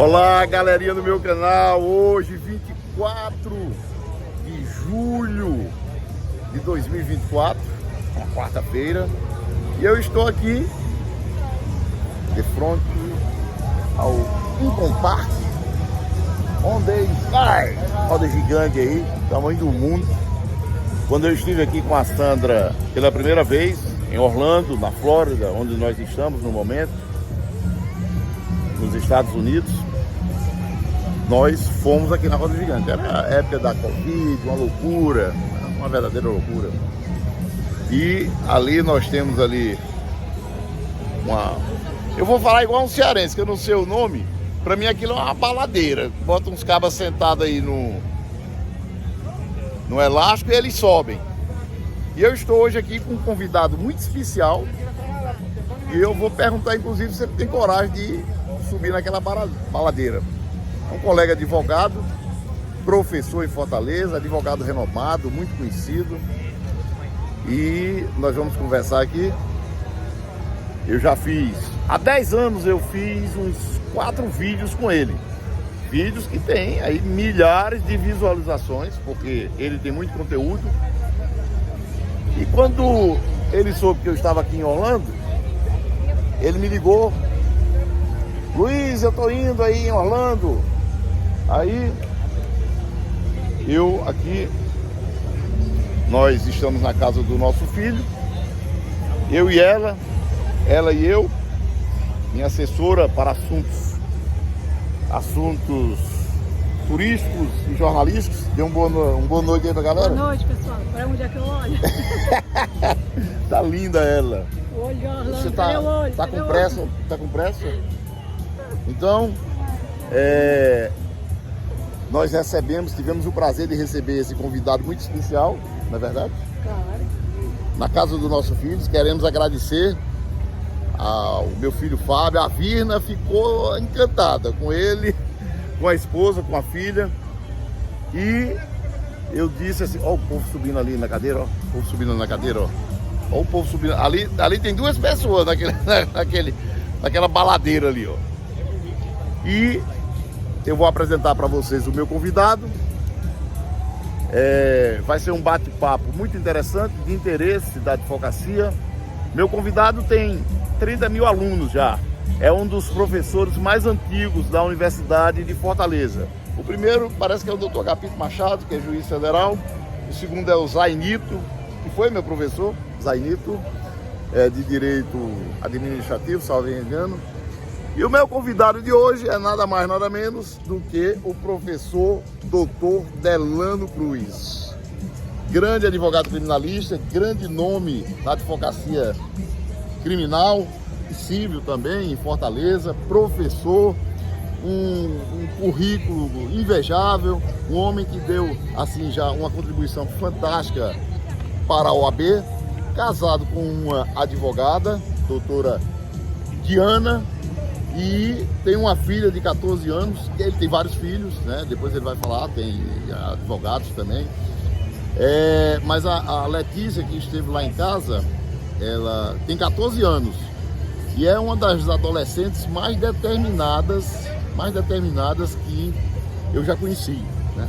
Olá, galerinha do meu canal. Hoje, 24 de julho de 2024, uma quarta-feira, e eu estou aqui de frente ao Incon Park, onde vai roda gigante aí, tamanho do mundo. Quando eu estive aqui com a Sandra pela primeira vez em Orlando, na Flórida, onde nós estamos no momento, nos Estados Unidos, nós fomos aqui na roda gigante. Era a época da Covid, uma loucura, uma verdadeira loucura. E ali nós temos ali eu vou falar igual um cearense, que eu não sei o nome. Pra mim aquilo é uma baladeira. Bota uns cabas sentados aí no elástico e eles sobem. E eu estou hoje aqui com um convidado muito especial. E eu vou perguntar, inclusive, se ele tem coragem de subir naquela baladeira. É um colega advogado, professor em Fortaleza, advogado renomado, muito conhecido. E nós vamos conversar aqui. Eu já fiz, há 10 anos eu fiz uns 4 vídeos com ele. Vídeos que tem aí milhares de visualizações, porque ele tem muito conteúdo. E quando ele soube que eu estava aqui em Orlando, ele me ligou: Luiz, eu tô indo aí em Orlando. Aí eu aqui, nós estamos na casa do nosso filho, eu e ela e eu, minha assessora para assuntos turísticos e jornalísticos. Dê uma boa noite aí pra galera. Boa noite, pessoal. Para onde é que eu olho? Tá linda ela. Olho, Orlando. Você Cadê o olho? tá Cadê com o pressa? olho? Tá com pressa? Então, nós tivemos o prazer de receber esse convidado muito especial, não é verdade? Claro. Na casa do nosso filho. Queremos agradecer ao meu filho Fábio. A Virna ficou encantada com ele, com a esposa, com a filha. E eu disse assim: ó o povo subindo ali na cadeira, ó. O povo subindo na cadeira, ó. Ó o povo subindo. Ali tem 2 pessoas naquela baladeira ali, ó. E eu vou apresentar para vocês o meu convidado. Vai ser um bate-papo muito interessante, de interesse da advocacia. Meu convidado tem 30 mil alunos já. É um dos professores mais antigos da Universidade de Fortaleza. O primeiro parece que é o Dr. Agapito Machado, que é juiz federal. O segundo é o Zainito, que foi meu professor, Zainito, de Direito Administrativo, salvo engano. E o meu convidado de hoje é nada mais, nada menos do que o professor Dr. Delano Cruz. Grande advogado criminalista, grande nome na advocacia criminal e civil também em Fortaleza, professor, um currículo invejável, um homem que deu assim já uma contribuição fantástica para a OAB, casado com uma advogada, doutora Diana, e tem uma filha de 14 anos, que ele tem vários filhos, né? Depois ele vai falar, tem advogados também. Mas a Letícia, que esteve lá em casa, ela tem 14 anos e é uma das adolescentes mais determinadas que eu já conheci, né?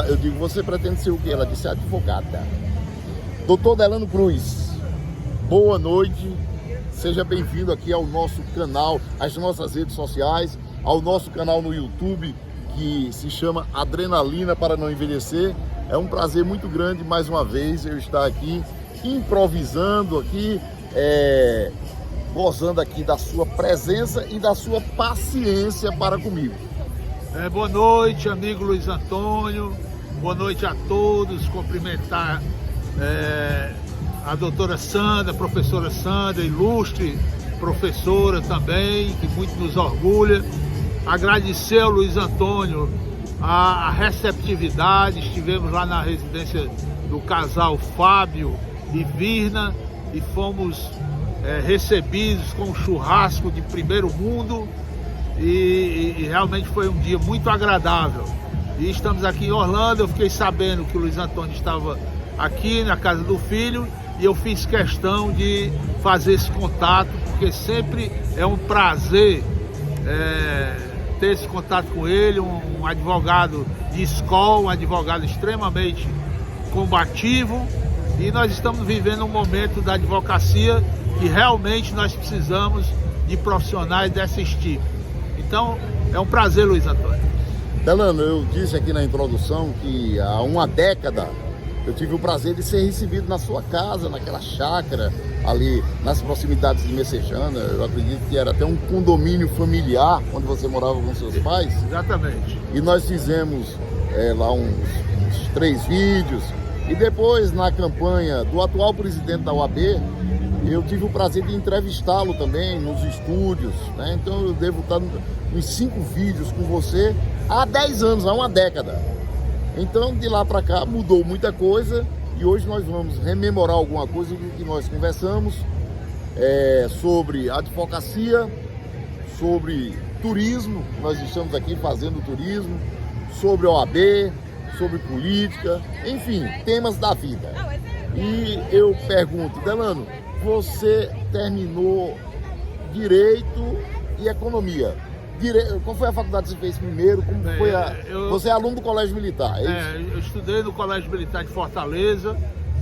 Eu digo: você pretende ser o quê? Ela disse: advogada. Doutor Delano Cruz, boa noite, seja bem-vindo aqui ao nosso canal, às nossas redes sociais, ao nosso canal no YouTube, que se chama Adrenalina para Não Envelhecer. É um prazer muito grande, mais uma vez, eu estar aqui, improvisando aqui, gozando aqui da sua presença e da sua paciência para comigo. Boa noite, amigo Luiz Antônio, boa noite a todos, cumprimentar a doutora Sandra, professora Sandra, ilustre professora também, que muito nos orgulha. Agradecer ao Luiz Antônio a receptividade. Estivemos lá na residência do casal Fábio e Virna e fomos recebidos com um churrasco de primeiro mundo e realmente foi um dia muito agradável. E estamos aqui em Orlando. Eu fiquei sabendo que o Luiz Antônio estava aqui na casa do filho e eu fiz questão de fazer esse contato, porque sempre é um prazer ter esse contato com ele, um advogado de escola, um advogado extremamente combativo, e nós estamos vivendo um momento da advocacia que realmente nós precisamos de profissionais desse tipo. Então, é um prazer, Luiz Antônio. Delano, eu disse aqui na introdução que há uma década eu tive o prazer de ser recebido na sua casa, naquela chácara ali nas proximidades de Messejana. Eu acredito que era até um condomínio familiar onde você morava com seus pais. Exatamente. E nós fizemos lá uns 3 vídeos. E depois, na campanha do atual presidente da OAB, eu tive o prazer de entrevistá-lo também nos estúdios, né? Então eu devo estar nos 5 vídeos com você há 10 anos, há uma década. Então de lá para cá mudou muita coisa e hoje nós vamos rememorar alguma coisa do que nós conversamos sobre advocacia, sobre turismo, nós estamos aqui fazendo turismo, sobre OAB, sobre política, enfim, temas da vida. E eu pergunto, Delano, você terminou Direito e Economia. Qual foi a faculdade que você fez primeiro? Você é aluno do Colégio Militar, é isso? Eu estudei no Colégio Militar de Fortaleza.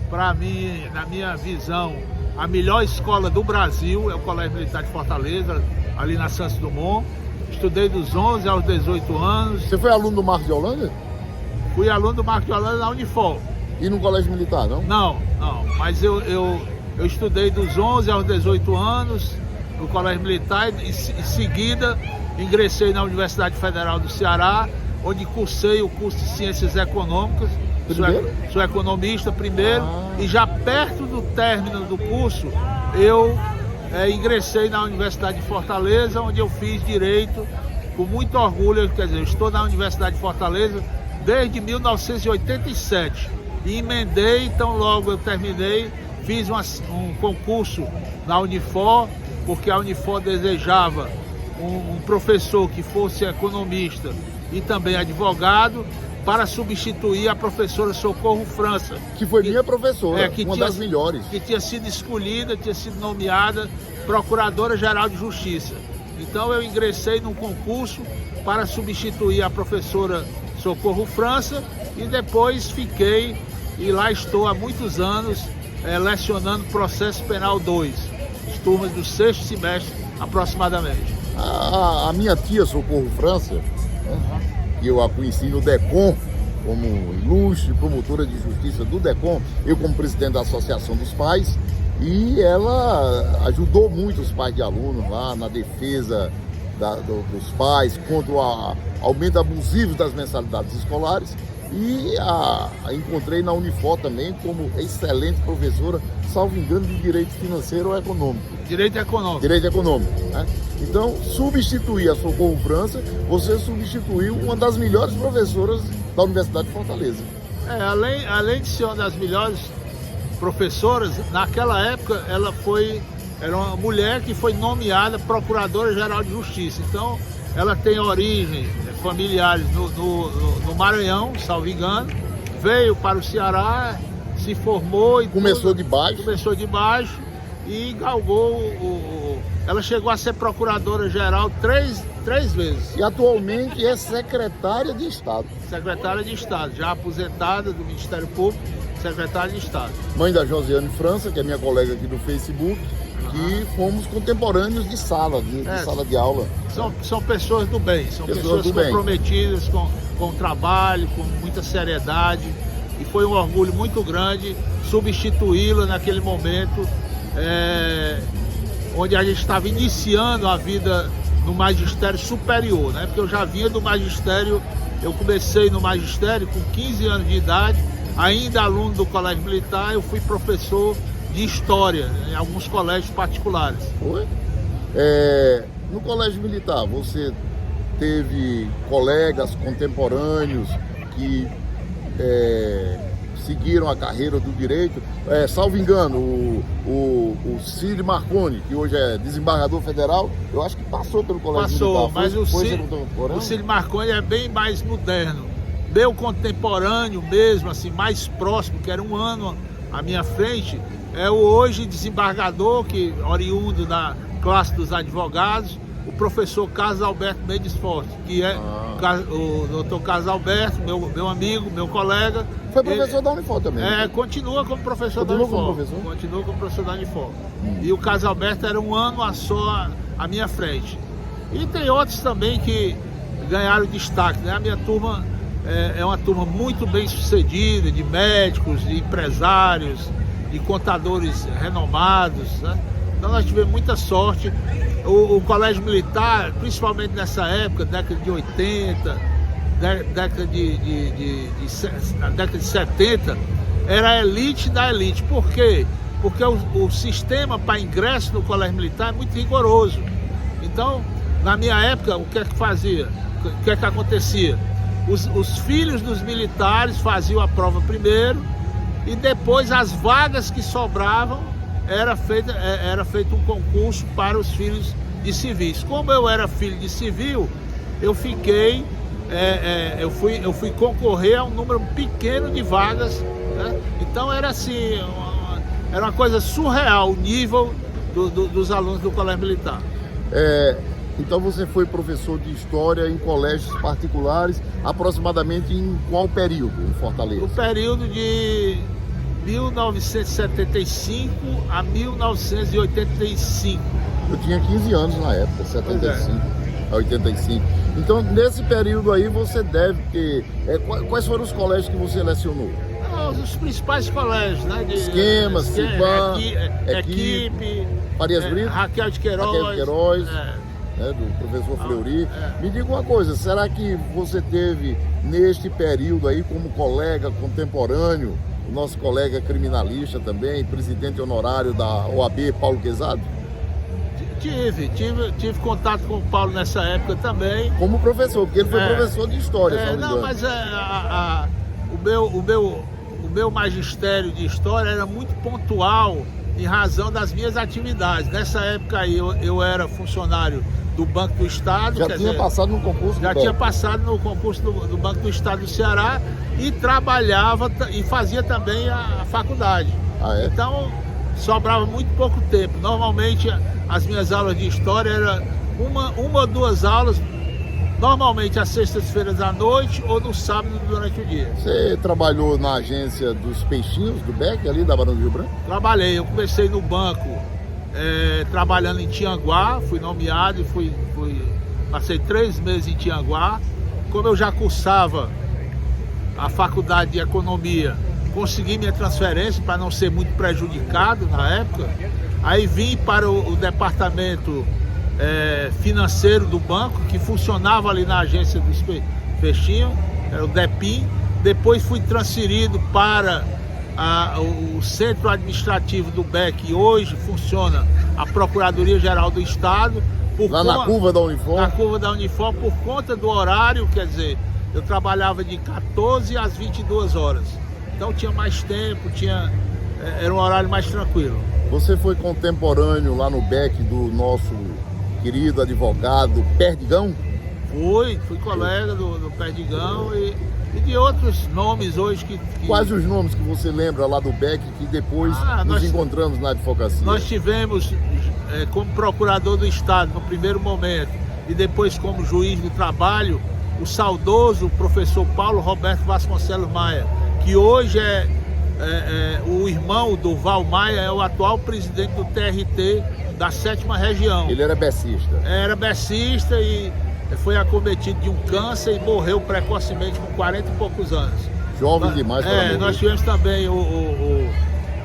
Para mim, na minha visão, a melhor escola do Brasil é o Colégio Militar de Fortaleza, ali na Santos Dumont. Estudei dos 11 aos 18 anos. Você foi aluno do Marcos de Holanda? Fui aluno do Marcos de Holanda na Unifol. E no Colégio Militar, não? Não, mas eu estudei dos 11 aos 18 anos no Colégio Militar e em seguida ingressei na Universidade Federal do Ceará, onde cursei o curso de Ciências Econômicas. Sou economista primeiro, e já perto do término do curso, eu ingressei na Universidade de Fortaleza, onde eu fiz Direito com muito orgulho. Quer dizer, eu estou na Universidade de Fortaleza desde 1987 e emendei, então logo eu terminei, fiz um concurso na Unifor, porque a Unifor desejava um professor que fosse economista e também advogado, para substituir a professora Socorro França. Que foi minha professora, uma das melhores. Que tinha sido escolhida, tinha sido nomeada Procuradora-Geral de Justiça. Então eu ingressei num concurso para substituir a professora Socorro França e depois fiquei, e lá estou há muitos anos, lecionando Processo Penal 2, as turmas do 6º semestre aproximadamente. A minha tia Socorro França, que eu a conheci no DECOM, como ilustre promotora de justiça do DECOM, eu como presidente da Associação dos Pais, e ela ajudou muito os pais de alunos lá na defesa dos pais contra o aumento abusivo das mensalidades escolares, e a encontrei na Unifor também como excelente professora, salvo engano, de Direito Financeiro ou Econômico. Direito Econômico. Direito Econômico, né? Então, substituir a Socorro França, você substituiu uma das melhores professoras da Universidade de Fortaleza. Além de ser uma das melhores professoras, naquela época era uma mulher que foi nomeada Procuradora-Geral de Justiça. Então, ela tem origem familiares no Maranhão, salvo engano, veio para o Ceará, se formou e começou de baixo e galgou ela chegou a ser procuradora-geral três vezes. E atualmente é secretária de Estado. Secretária de Estado, já aposentada do Ministério Público, secretária de Estado. Mãe da Josiane França, que é minha colega aqui do Facebook, que fomos contemporâneos de sala de aula. São pessoas do bem, são pessoas comprometidas com o trabalho, com muita seriedade, e foi um orgulho muito grande substituí-la naquele momento, onde a gente estava iniciando a vida no magistério superior, né? Porque eu já vinha do magistério, eu comecei no magistério com 15 anos de idade, ainda aluno do Colégio Militar, eu fui professor de História em alguns colégios particulares. Foi? No Colégio Militar, você teve colegas contemporâneos que seguiram a carreira do direito, salvo engano, o Cid Marconi, que hoje é desembargador federal, eu acho que passou pelo Colégio Militar. Mas o Cid Marconi é bem mais moderno. Meu contemporâneo mesmo, assim, mais próximo, que era um ano à minha frente, é o hoje desembargador, que oriundo classe dos advogados, o professor Carlos Alberto Mendes Forte, que é o doutor Carlos Alberto, meu amigo, meu colega. Foi professor da Unifor também. Continua como professor da Unifor. Continua como professor da Unifor. E o Carlos Alberto era um ano só à minha frente. E tem outros também que ganharam destaque, né? A minha turma é uma turma muito bem sucedida, de médicos, de empresários, de contadores renomados, né? Então nós tivemos muita sorte. O colégio militar, principalmente nessa época, década de 80, década de 70, era a elite da elite. Por quê? Porque o sistema para ingresso no colégio militar é muito rigoroso. Então, na minha época, o que é que fazia? O que é que acontecia? Os filhos dos militares faziam a prova primeiro e depois as vagas que sobravam era feito um concurso para os filhos de civis. Como eu era filho de civil, eu fiquei, eu fui concorrer a um número pequeno de vagas, né? Então era assim, era uma coisa surreal o nível dos alunos do colégio militar. Então você foi professor de História em colégios particulares, aproximadamente em qual período em Fortaleza? O período de 1975 a 1985. Eu tinha 15 anos na época, 75 a 85. Então, nesse período aí, você deve ter... quais foram os colégios que você lecionou? Os principais colégios, né? Esquema, Cipan, Equipe, Farias Brito, Raquel de Queiroz, né, do professor Fleury. Me diga uma coisa, será que você teve neste período aí como colega contemporâneo, o nosso colega criminalista também, presidente honorário da OAB, Paulo Quezado? Tive contato com o Paulo nessa época também. Como professor, porque ele foi professor de História, se não me engano. Mas o meu magistério de História era muito pontual em razão das minhas atividades. Nessa época aí eu era funcionário do Banco do Estado. Já tinha passado no concurso? Já tinha passado no concurso do Banco do Estado do Ceará e trabalhava e fazia também a faculdade. Então sobrava muito pouco tempo. Normalmente as minhas aulas de História eram uma ou duas aulas, normalmente às sextas-feiras à noite ou no sábado durante o dia. Você trabalhou na agência dos peixinhos do BEC, ali da Barão do Rio Branco? Trabalhei, eu comecei no banco trabalhando em Tianguá, fui nomeado e passei 3 meses em Tianguá. Como eu já cursava a faculdade de Economia, consegui minha transferência para não ser muito prejudicado na época. Aí vim para o departamento financeiro do banco, que funcionava ali na agência dos peixinhos, era o DEPIM. Depois fui transferido para o centro administrativo do BEC, hoje funciona a Procuradoria-Geral do Estado. Na curva da Unifor? Na curva da Unifor, por conta do horário, quer dizer, eu trabalhava de 14 às 22 horas. Então tinha mais tempo, era um horário mais tranquilo. Você foi contemporâneo lá no BEC do nosso querido advogado Perdigão? Fui colega do Perdigão e de outros nomes hoje que... Quais os nomes que você lembra lá do BEC que depois nos encontramos na advocacia? Nós tivemos como procurador do Estado no primeiro momento e depois como juiz do trabalho o saudoso professor Paulo Roberto Vasconcelos Maia, que hoje o irmão do Val Maia, é o atual presidente do TRT da 7ª região. Ele era becista? Era becista e foi acometido de um câncer e morreu precocemente com 40 e poucos anos. Jovem demais para morrer. Nós tivemos também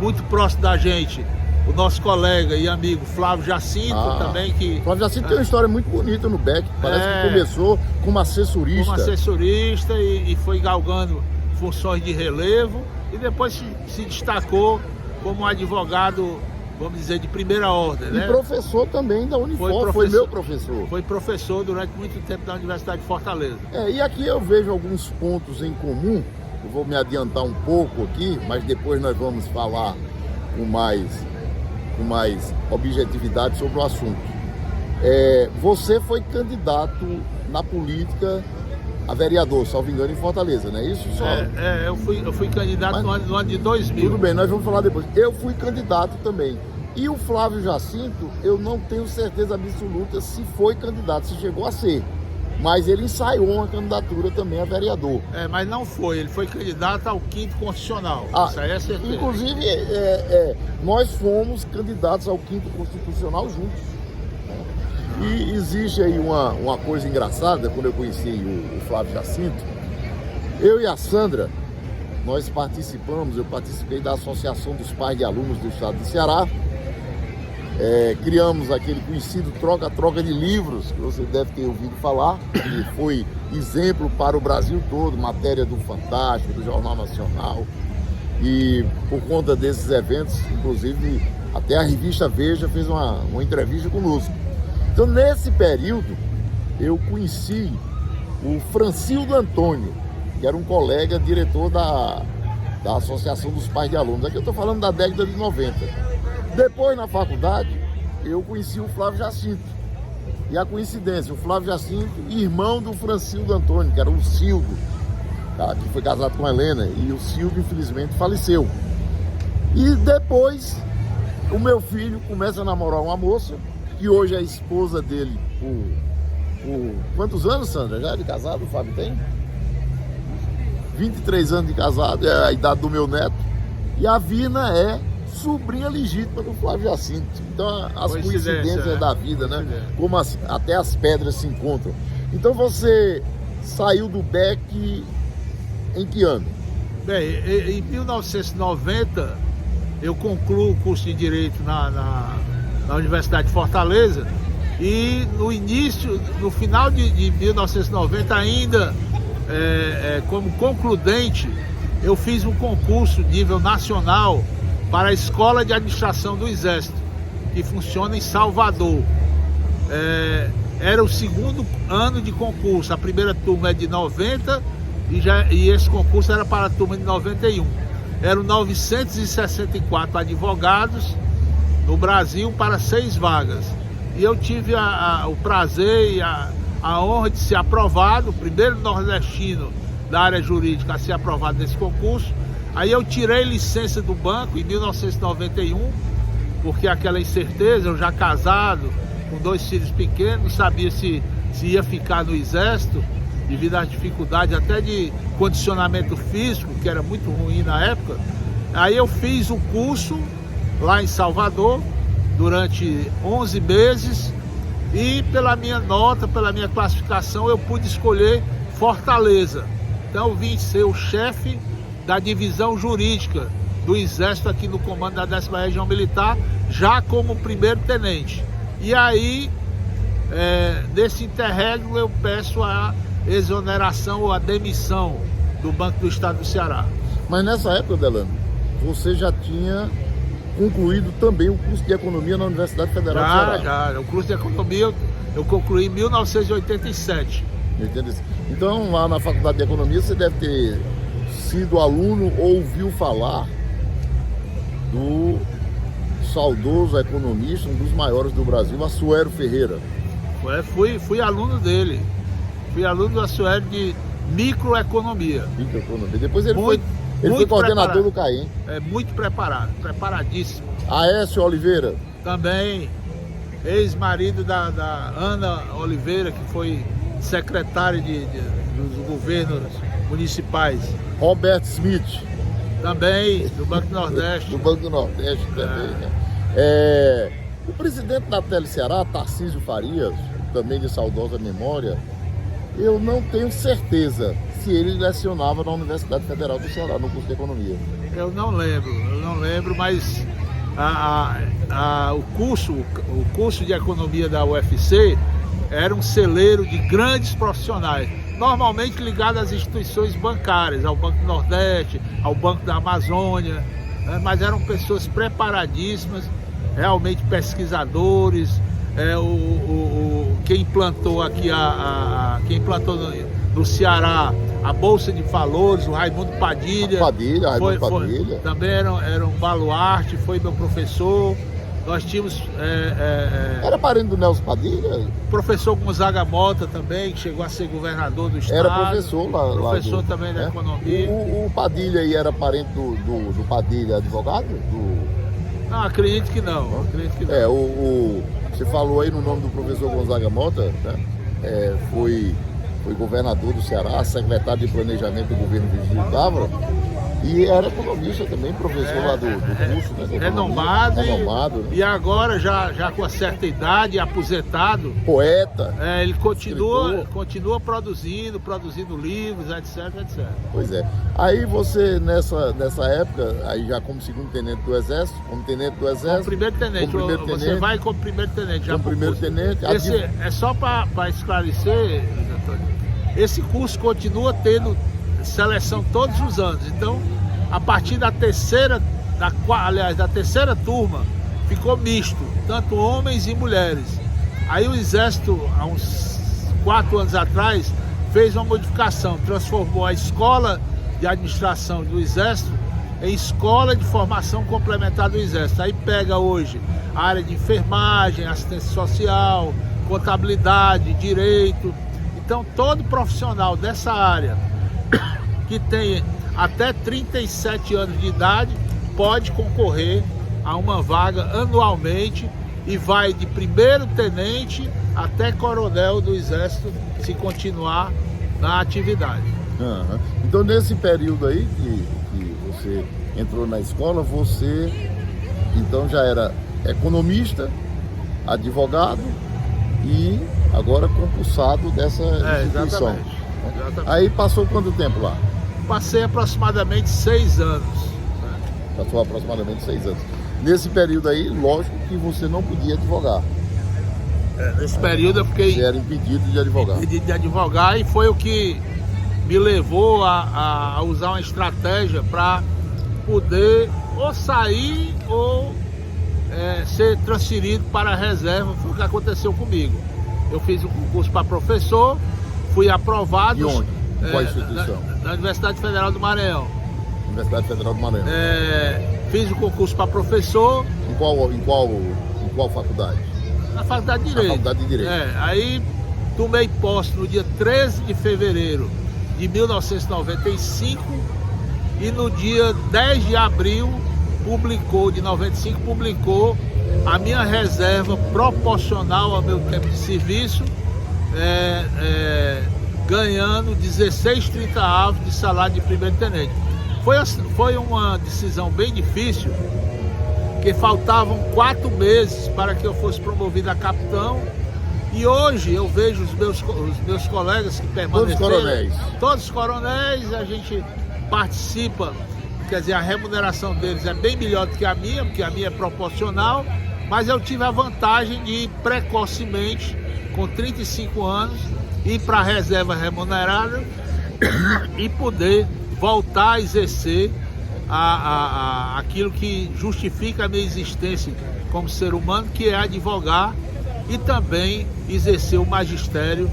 muito próximo da gente, o nosso colega e amigo Flávio Jacinto também. Flávio Jacinto tem uma história muito bonita no BEC, parece que começou como assessorista. Como assessorista e foi galgando funções de relevo e depois se destacou como advogado, vamos dizer, de primeira ordem. E professor também da Unifor, foi meu professor. Foi professor durante muito tempo da Universidade de Fortaleza. E aqui eu vejo alguns pontos em comum, eu vou me adiantar um pouco aqui, mas depois nós vamos falar com mais objetividade sobre o assunto. Você foi candidato na política a vereador, salvo engano, em Fortaleza, não é isso? Eu fui candidato no ano de 2000. Tudo bem, nós vamos falar depois. Eu fui candidato também. E o Flávio Jacinto, eu não tenho certeza absoluta se foi candidato, se chegou a ser. Mas ele ensaiou uma candidatura também a vereador. Mas não foi, ele foi candidato ao 5º Constitucional. Isso aí é certeza. Inclusive, nós fomos candidatos ao 5º Constitucional juntos. E existe aí uma coisa engraçada, quando eu conheci o Flávio Jacinto, eu e a Sandra, eu participei da Associação dos Pais de Alunos do Estado do Ceará. Criamos aquele conhecido troca-troca de livros, que você deve ter ouvido falar, que foi exemplo para o Brasil todo, matéria do Fantástico, do Jornal Nacional. E por conta desses eventos, inclusive, até a revista Veja fez uma entrevista conosco. Então, nesse período, eu conheci o Francildo Antônio, que era um colega diretor da Associação dos Pais de Alunos. Aqui eu estou falando da década de 90. Depois, na faculdade, eu conheci o Flávio Jacinto. E a coincidência, o Flávio Jacinto, irmão do Francildo Antônio, que era o Cildo, tá? Que foi casado com a Helena, e o Cildo, infelizmente, faleceu. E depois, o meu filho começa a namorar uma moça, que hoje é a esposa dele por quantos anos, Sandra? Já de casado, o Fábio tem? 23 anos de casado, é a idade do meu neto. E a Vina é sobrinha legítima do Flávio Jacinto. Então, as coincidências da vida, né? Como até as pedras se encontram. Então, você saiu do BEC em que ano? Bem, em 1990, eu concluo o curso de Direito na Universidade de Fortaleza. E no final de 1990, ainda como concludente, eu fiz um concurso nível nacional para a Escola de Administração do Exército, que funciona em Salvador. Era o 2º ano de concurso, a primeira turma é de 90 e esse concurso era para a turma de 91. Eram 964 advogados no Brasil para 6 vagas. E eu tive o prazer e a honra de ser aprovado, o primeiro nordestino da área jurídica a ser aprovado nesse concurso. Aí eu tirei licença do banco em 1991, porque aquela incerteza, eu já casado, com 2 filhos pequenos, não sabia se ia ficar no Exército, devido às dificuldades até de condicionamento físico, que era muito ruim na época. Aí eu fiz o curso lá em Salvador, durante 11 meses, e pela minha nota, pela minha classificação, eu pude escolher Fortaleza. Então eu vim ser o chefe da divisão jurídica do Exército aqui no comando da 10ª Região Militar, já como primeiro tenente. E aí, nesse interregno, eu peço a exoneração ou a demissão do Banco do Estado do Ceará. Mas nessa época, Delano, você já tinha concluído também o curso de Economia na Universidade Federal do Ceará? Já. O curso de Economia eu concluí em 1987. Então, lá na Faculdade de Economia, você deve ter sido aluno ou ouviu falar do saudoso economista, um dos maiores do Brasil, Assuero Ferreira. Fui aluno dele. Fui aluno do Assuero de microeconomia. Depois ele foi coordenador do CAEM. Muito preparadíssimo. Aécio Oliveira. Também, ex-marido da Ana Oliveira, que foi secretária dos governos municipais. Roberto Smith. Também, do Banco do Nordeste. Do Banco do Nordeste também, né? O presidente da Tele Ceará, Tarcísio Farias, também de saudosa memória, eu não tenho certeza se ele lecionava na Universidade Federal do Ceará, no curso de Economia. Eu não lembro, mas o curso de Economia da UFC era um celeiro de grandes profissionais, normalmente ligados às instituições bancárias, ao Banco do Nordeste, ao Banco da Amazônia, né? Mas eram pessoas preparadíssimas, realmente pesquisadores. Quem implantou aqui quem implantou no Ceará a Bolsa de Valores, o Raimundo Padilha. Padilha. Também era um baluarte, foi meu professor. Nós tínhamos... Era parente do Nelson Padilha? Professor Gonzaga Mota também, que chegou a ser governador do estado. Era professor lá. Professor também da economia. O Padilha aí era parente do Padilha, advogado? Não, acredito que não. Acredito que não. Você falou aí no nome do professor Gonzaga Mota, né? Foi governador do Ceará, secretário de planejamento do governo Virgílio Távora, e era economista também, professor lá do curso, né? Renomado. Né? E agora, já com uma certa idade, aposentado. Poeta. Ele continua produzindo livros, etc. Pois é. Aí você, nessa época, aí já como segundo tenente do Exército, como tenente do Exército. Como primeiro tenente. Você vai como primeiro tenente. Como primeiro tenente. É só para esclarecer, Antônio, esse curso continua tendo seleção todos os anos. Então, a partir da terceira turma, ficou misto, tanto homens e mulheres. Aí o Exército, há uns 4 anos atrás, fez uma modificação, transformou a escola de administração do Exército em escola de formação complementar do Exército. Aí pega hoje a área de enfermagem, assistência social, contabilidade, direito. Então, todo profissional dessa área que tem até 37 anos de idade pode concorrer a uma vaga anualmente e vai de primeiro tenente até coronel do Exército se continuar na atividade. Uhum. Então, nesse período aí que você entrou na escola, você então já era economista, advogado e agora concursado dessa instituição. Exatamente. Aí passou quanto tempo lá? Passei aproximadamente 6 anos. Passou aproximadamente 6 anos. Nesse período aí, lógico que você não podia advogar. Nesse período eu fiquei... Você era impedido de advogar. Impedido de advogar, e foi o que me levou a usar uma estratégia para poder ou sair ou ser transferido para a reserva. Foi o que aconteceu comigo. Eu fiz um concurso para professor, fui aprovado. De onde? Qual instituição? Na Universidade Federal do Maranhão. Universidade Federal do Maranhão. Fiz o concurso para professor. Em qual faculdade? Na Faculdade de Direito. Na Faculdade de Direito. Aí tomei posse no dia 13 de fevereiro de 1995 e no dia 10 de abril de 95 publicou a minha reserva proporcional ao meu tempo de serviço, ganhando 16,30 avos de salário de primeiro tenente. Foi uma decisão bem difícil, porque faltavam 4 meses para que eu fosse promovido a capitão, e hoje eu vejo os meus colegas que permaneceram, todos coronéis, a gente participa, quer dizer, a remuneração deles é bem melhor do que a minha, porque a minha é proporcional, mas eu tive a vantagem de precocemente, com 35 anos, ir para a reserva remunerada e poder voltar a exercer aquilo que justifica a minha existência como ser humano, que é advogar e também exercer o magistério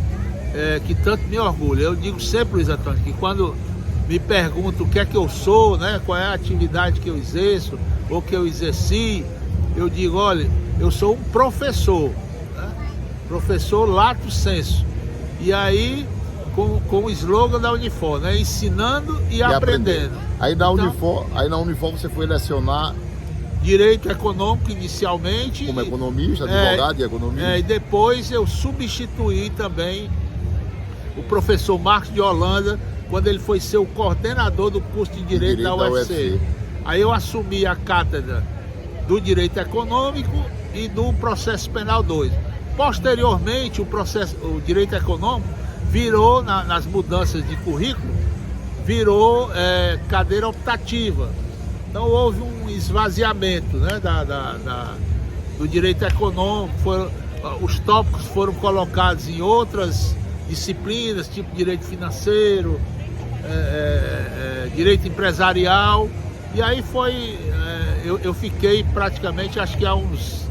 que tanto me orgulha. Eu digo sempre, Luiz Antônio, que quando me perguntam o que é que eu sou, né, qual é a atividade que eu exerço ou que eu exerci, eu digo, olha, eu sou um professor, né? Professor lato sensu. E aí, com o slogan da Unifor, né? Ensinando e aprendendo. Aí na Unifor você foi lecionar Direito Econômico inicialmente. Como economista, advogado e economista. E depois eu substituí também o professor Marcos de Holanda, quando ele foi ser o coordenador do curso de Direito da UFC. Aí eu assumi a cátedra do Direito Econômico e do Processo Penal 2. Posteriormente, o Direito Econômico virou, nas mudanças de currículo, virou cadeira optativa. Então houve um esvaziamento, né, do Direito Econômico, os tópicos foram colocados em outras disciplinas, tipo Direito Financeiro, Direito Empresarial, e aí eu fiquei praticamente, acho que há uns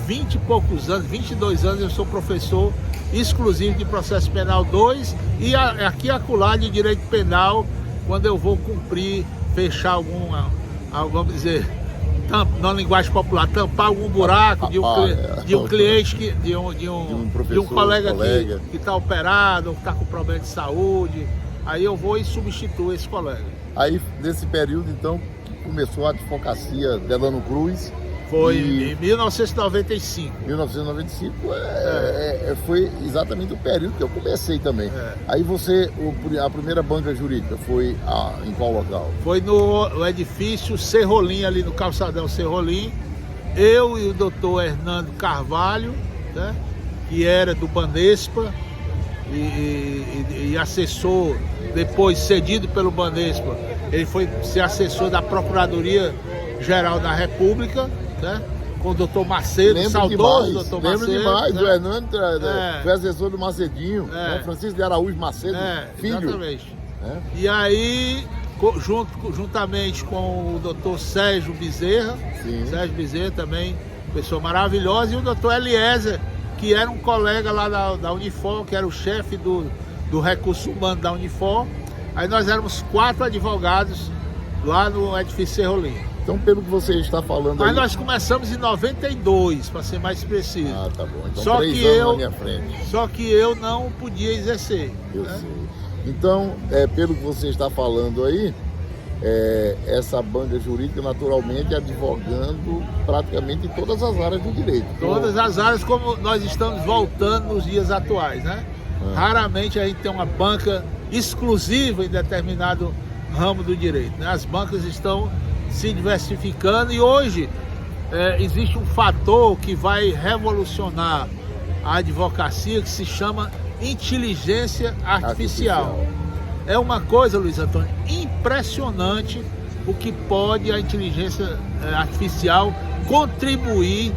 20 e poucos anos, 22 anos, eu sou professor exclusivo de Processo Penal 2 e aqui acolá de Direito Penal, quando eu vou cumprir, fechar vamos dizer, na linguagem popular, tampar algum buraco de um cliente, de um colega que está operado, ou que está com problema de saúde, aí eu vou e substituo esse colega. Aí, nesse período, então, começou a advocacia Delano Cruz, Foi em 1995. 1995 foi exatamente o período que eu comecei também. Aí a primeira banca jurídica foi em qual local? Foi no edifício Serrolim, ali no calçadão Serrolim. Eu e o doutor Hernando Carvalho, né, que era do Banespa e assessor, depois cedido pelo Banespa, ele foi ser assessor da Procuradoria-Geral da República, né, com o doutor Macedo, saudoso doutor Macedo. Lembro demais, né? O Hernando foi assessor do Macedinho, né? Francisco de Araújo Macedo, filho. Exatamente. E aí, juntamente com o doutor Sérgio Bezerra, Sérgio Bezerra também, pessoa maravilhosa, e o doutor Eliezer, que era um colega lá da Unifor, que era o chefe do recurso humano da Unifor. Aí nós éramos 4 advogados lá no edifício Serrolim. Então, pelo que você está falando aí... Nós começamos em 92, para ser mais preciso. Ah, tá bom. Então, só 3 que anos na minha frente. Só que eu não podia exercer. Eu sei. Então, pelo que você está falando aí, essa banca jurídica, naturalmente, advogando praticamente em todas as áreas do direito. Todas as áreas, como nós estamos voltando nos dias atuais, né? Raramente a gente tem uma banca exclusiva em determinado ramo do direito, né? As bancas estão se diversificando e hoje existe um fator que vai revolucionar a advocacia que se chama inteligência artificial. É uma coisa, Luiz Antônio, impressionante o que pode a inteligência artificial contribuir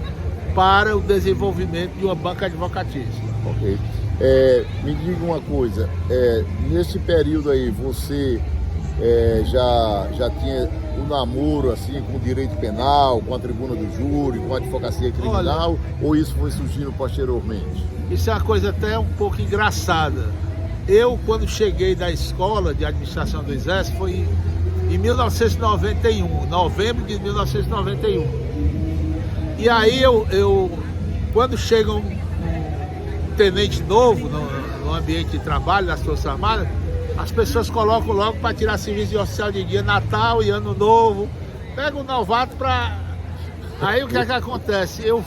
para o desenvolvimento de uma banca advocatícia. Ok. Me diga uma coisa, nesse período aí você já tinha um namoro assim com o direito penal, com a tribuna do júri, com a advocacia criminal, ou isso foi surgindo posteriormente? Isso é uma coisa até um pouco engraçada. Eu, quando cheguei da escola de administração do Exército, foi em 1991, novembro de 1991. E aí quando chega um tenente novo no ambiente de trabalho das Forças Armadas, as pessoas colocam logo para tirar serviço de oficial de dia, Natal e Ano Novo. Pega um novato para... Aí o que é que acontece? Eu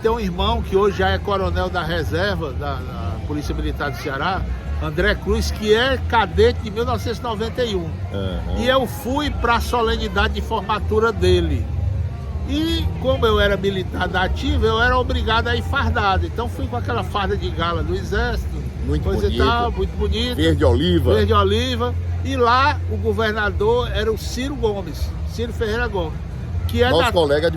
tenho um irmão que hoje já é coronel da reserva da Polícia Militar do Ceará, André Cruz, que é cadete de 1991. E eu fui para a solenidade de formatura dele. E como eu era militar da ativa, eu era obrigado a ir fardado. Então fui com aquela farda de gala do Exército, muito bonito. Verde oliva. E lá o governador era o Ciro Ferreira Gomes, que é nosso colega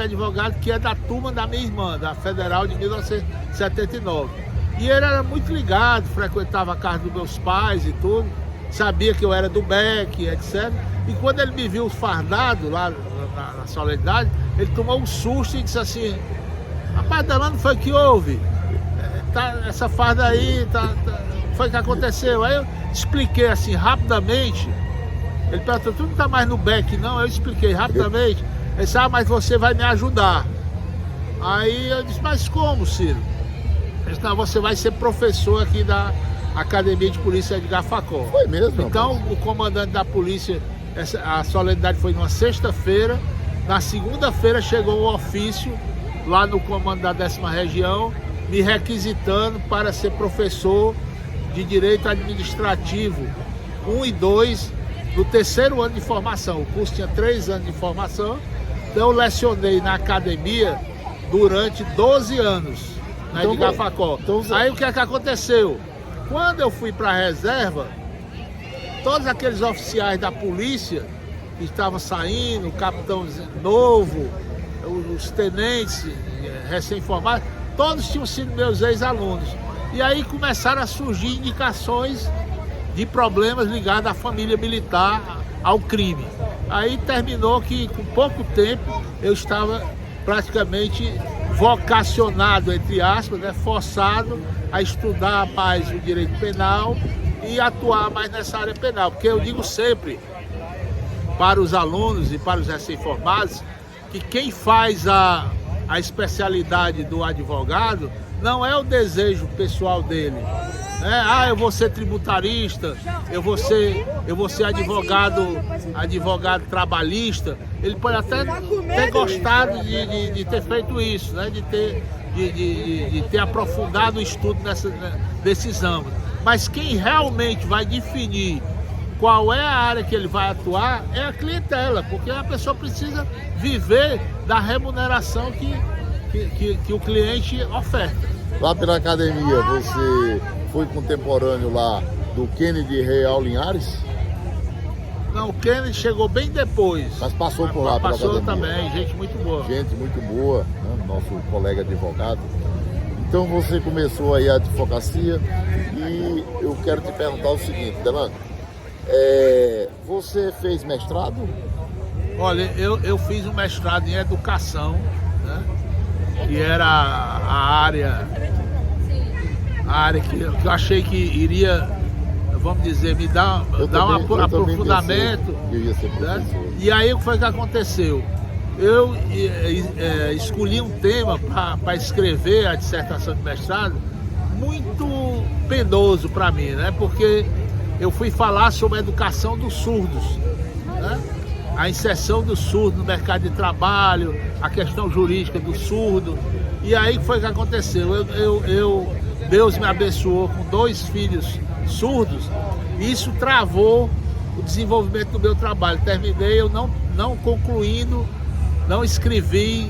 advogado, que é da turma da minha irmã, da Federal de 1979. E ele era muito ligado, frequentava a casa dos meus pais e tudo, sabia que eu era do BEC, etc. E quando ele me viu fardado lá na solenidade, ele tomou um susto e disse assim: rapaz, Delano, foi que houve? Essa farda aí, foi o que aconteceu? Aí eu expliquei assim, rapidamente. Ele perguntou: tu não tá mais no BEC, não? Eu expliquei rapidamente. Ele disse: mas você vai me ajudar. Aí eu disse: mas como, Ciro? Ele disse: não, você vai ser professor aqui da Academia de Polícia Edgar Facó. Foi mesmo? Então, o comandante da polícia, a solenidade foi numa sexta-feira. Na segunda-feira chegou o ofício lá no comando da 10ª Região, me requisitando para ser professor de Direito Administrativo 1 e 2 no 3º ano de formação. O curso tinha 3 anos de formação, então eu lecionei na academia durante 12 anos, na Edgar Facó. Aí o que é que aconteceu? Quando eu fui para a reserva, todos aqueles oficiais da polícia que estavam saindo, o capitão novo, os tenentes recém-formados, todos tinham sido meus ex-alunos. E aí começaram a surgir indicações de problemas ligados à família militar, ao crime. Aí terminou que, com pouco tempo, eu estava praticamente vocacionado, entre aspas, né, forçado a estudar mais o direito penal e atuar mais nessa área penal. Porque eu digo sempre para os alunos e para os recém-formados que quem faz a especialidade do advogado não é o desejo pessoal dele. Eu vou ser tributarista, eu vou ser advogado trabalhista. ele pode até ter gostado de ter feito isso, né? De ter aprofundado o estudo desses âmbitos. Mas quem realmente vai definir qual é a área que ele vai atuar é a clientela, porque a pessoa precisa viver da remuneração que o cliente oferta. Lá pela academia, você foi contemporâneo lá do Kennedy Real Linhares? Não, o Kennedy chegou bem depois. Mas passou por lá pela Passou academia. também, gente muito boa. Gente muito boa, né? Nosso colega advogado. Então você começou aí a advocacia e eu quero te perguntar o seguinte, Delano, você fez mestrado? Olha, eu fiz um mestrado em educação, né? Que era a área que eu achei que iria, vamos dizer, me dar um aprofundamento. Eu ia ser professor. Né? E aí o que foi que aconteceu? Eu escolhi um tema para escrever a dissertação de mestrado muito penoso para mim, né? Porque eu fui falar sobre a educação dos surdos, né? A inserção do surdo no mercado de trabalho, a questão jurídica do surdo. E aí o que foi que aconteceu? Deus me abençoou com 2 filhos surdos e isso travou o desenvolvimento do meu trabalho. Terminei eu não concluindo, não escrevi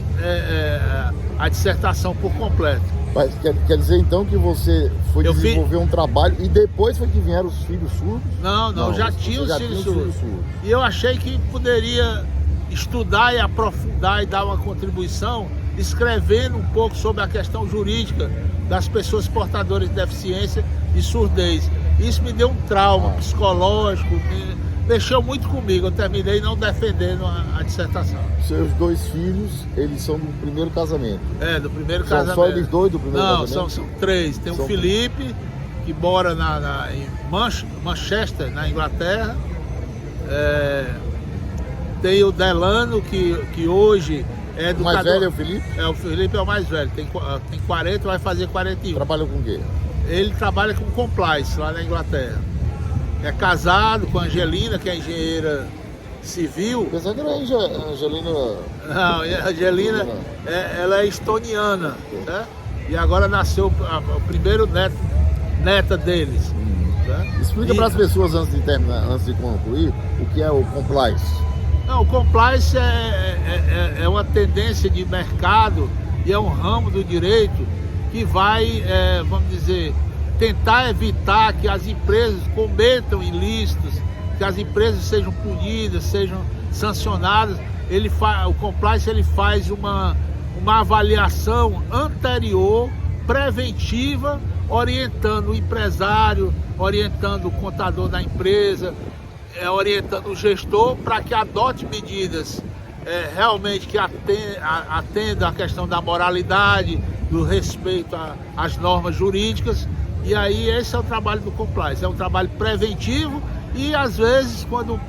a dissertação por completo. Mas quer dizer então que você foi desenvolver um trabalho e depois foi que vieram os filhos surdos? Não, já tinha os filhos surdos. E eu achei que poderia estudar e aprofundar e dar uma contribuição escrevendo um pouco sobre a questão jurídica das pessoas portadoras de deficiência e surdez. Isso me deu um trauma psicológico, mexeu muito comigo. Eu terminei não defendendo a dissertação. Seus 2 filhos, eles são do primeiro casamento? Do primeiro são casamento. Só eles 2 do primeiro casamento? Não, são 3. Tem o Felipe, que mora em Manchester, na Inglaterra. Tem o Delano, que hoje é educador. O mais velho é o Felipe? O Felipe é o mais velho, tem 40, vai fazer 41. Trabalha com o quê? Ele trabalha com compliance lá na Inglaterra. É casado com a Angelina, que é engenheira civil. Pensava que era a Angelina. Não, a Angelina, ela é estoniana, né? E agora nasceu o primeiro neta deles. Né? Explica para as pessoas antes de concluir o que é o compliance. Não, o compliance é uma tendência de mercado e é um ramo do direito que vai, vamos dizer, tentar evitar que as empresas cometam ilícitos, que as empresas sejam punidas, sejam sancionadas. O compliance ele faz uma avaliação anterior, preventiva, orientando o empresário, orientando o contador da empresa, orientando o gestor para que adote medidas realmente que atendam à questão da moralidade, do respeito às normas jurídicas. E aí esse é o trabalho do compliance, é um trabalho preventivo e às vezes quando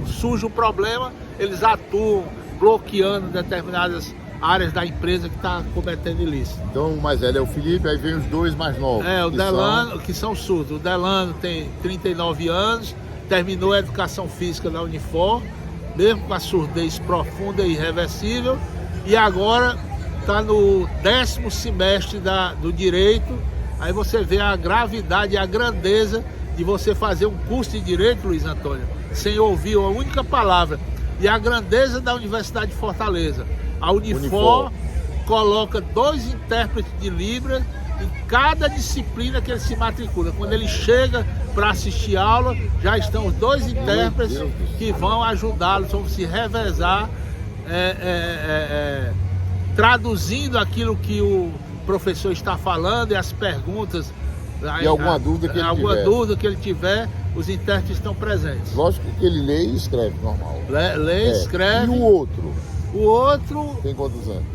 surge um problema, eles atuam bloqueando determinadas áreas da empresa que está cometendo ilícito. Então o mais velho é o Felipe, aí vem os 2 mais novos. O Delano, que são surdos. O Delano tem 39 anos, terminou a educação física na Unifor, mesmo com a surdez profunda e irreversível, e agora está no 10º semestre do direito. Aí você vê a gravidade e a grandeza de você fazer um curso de direito, Luiz Antônio, sem ouvir uma única palavra. E a grandeza da Universidade de Fortaleza. A Unifor coloca 2 intérpretes de Libras em cada disciplina que ele se matricula. Quando ele chega para assistir aula, já estão os 2 intérpretes que vão ajudá-lo, vão se revezar, traduzindo aquilo que o professor está falando e as perguntas. E alguma dúvida que ele tiver, os intérpretes estão presentes. Lógico que ele lê e escreve normal. Lê, escreve. E o outro? O outro... Tem quantos anos?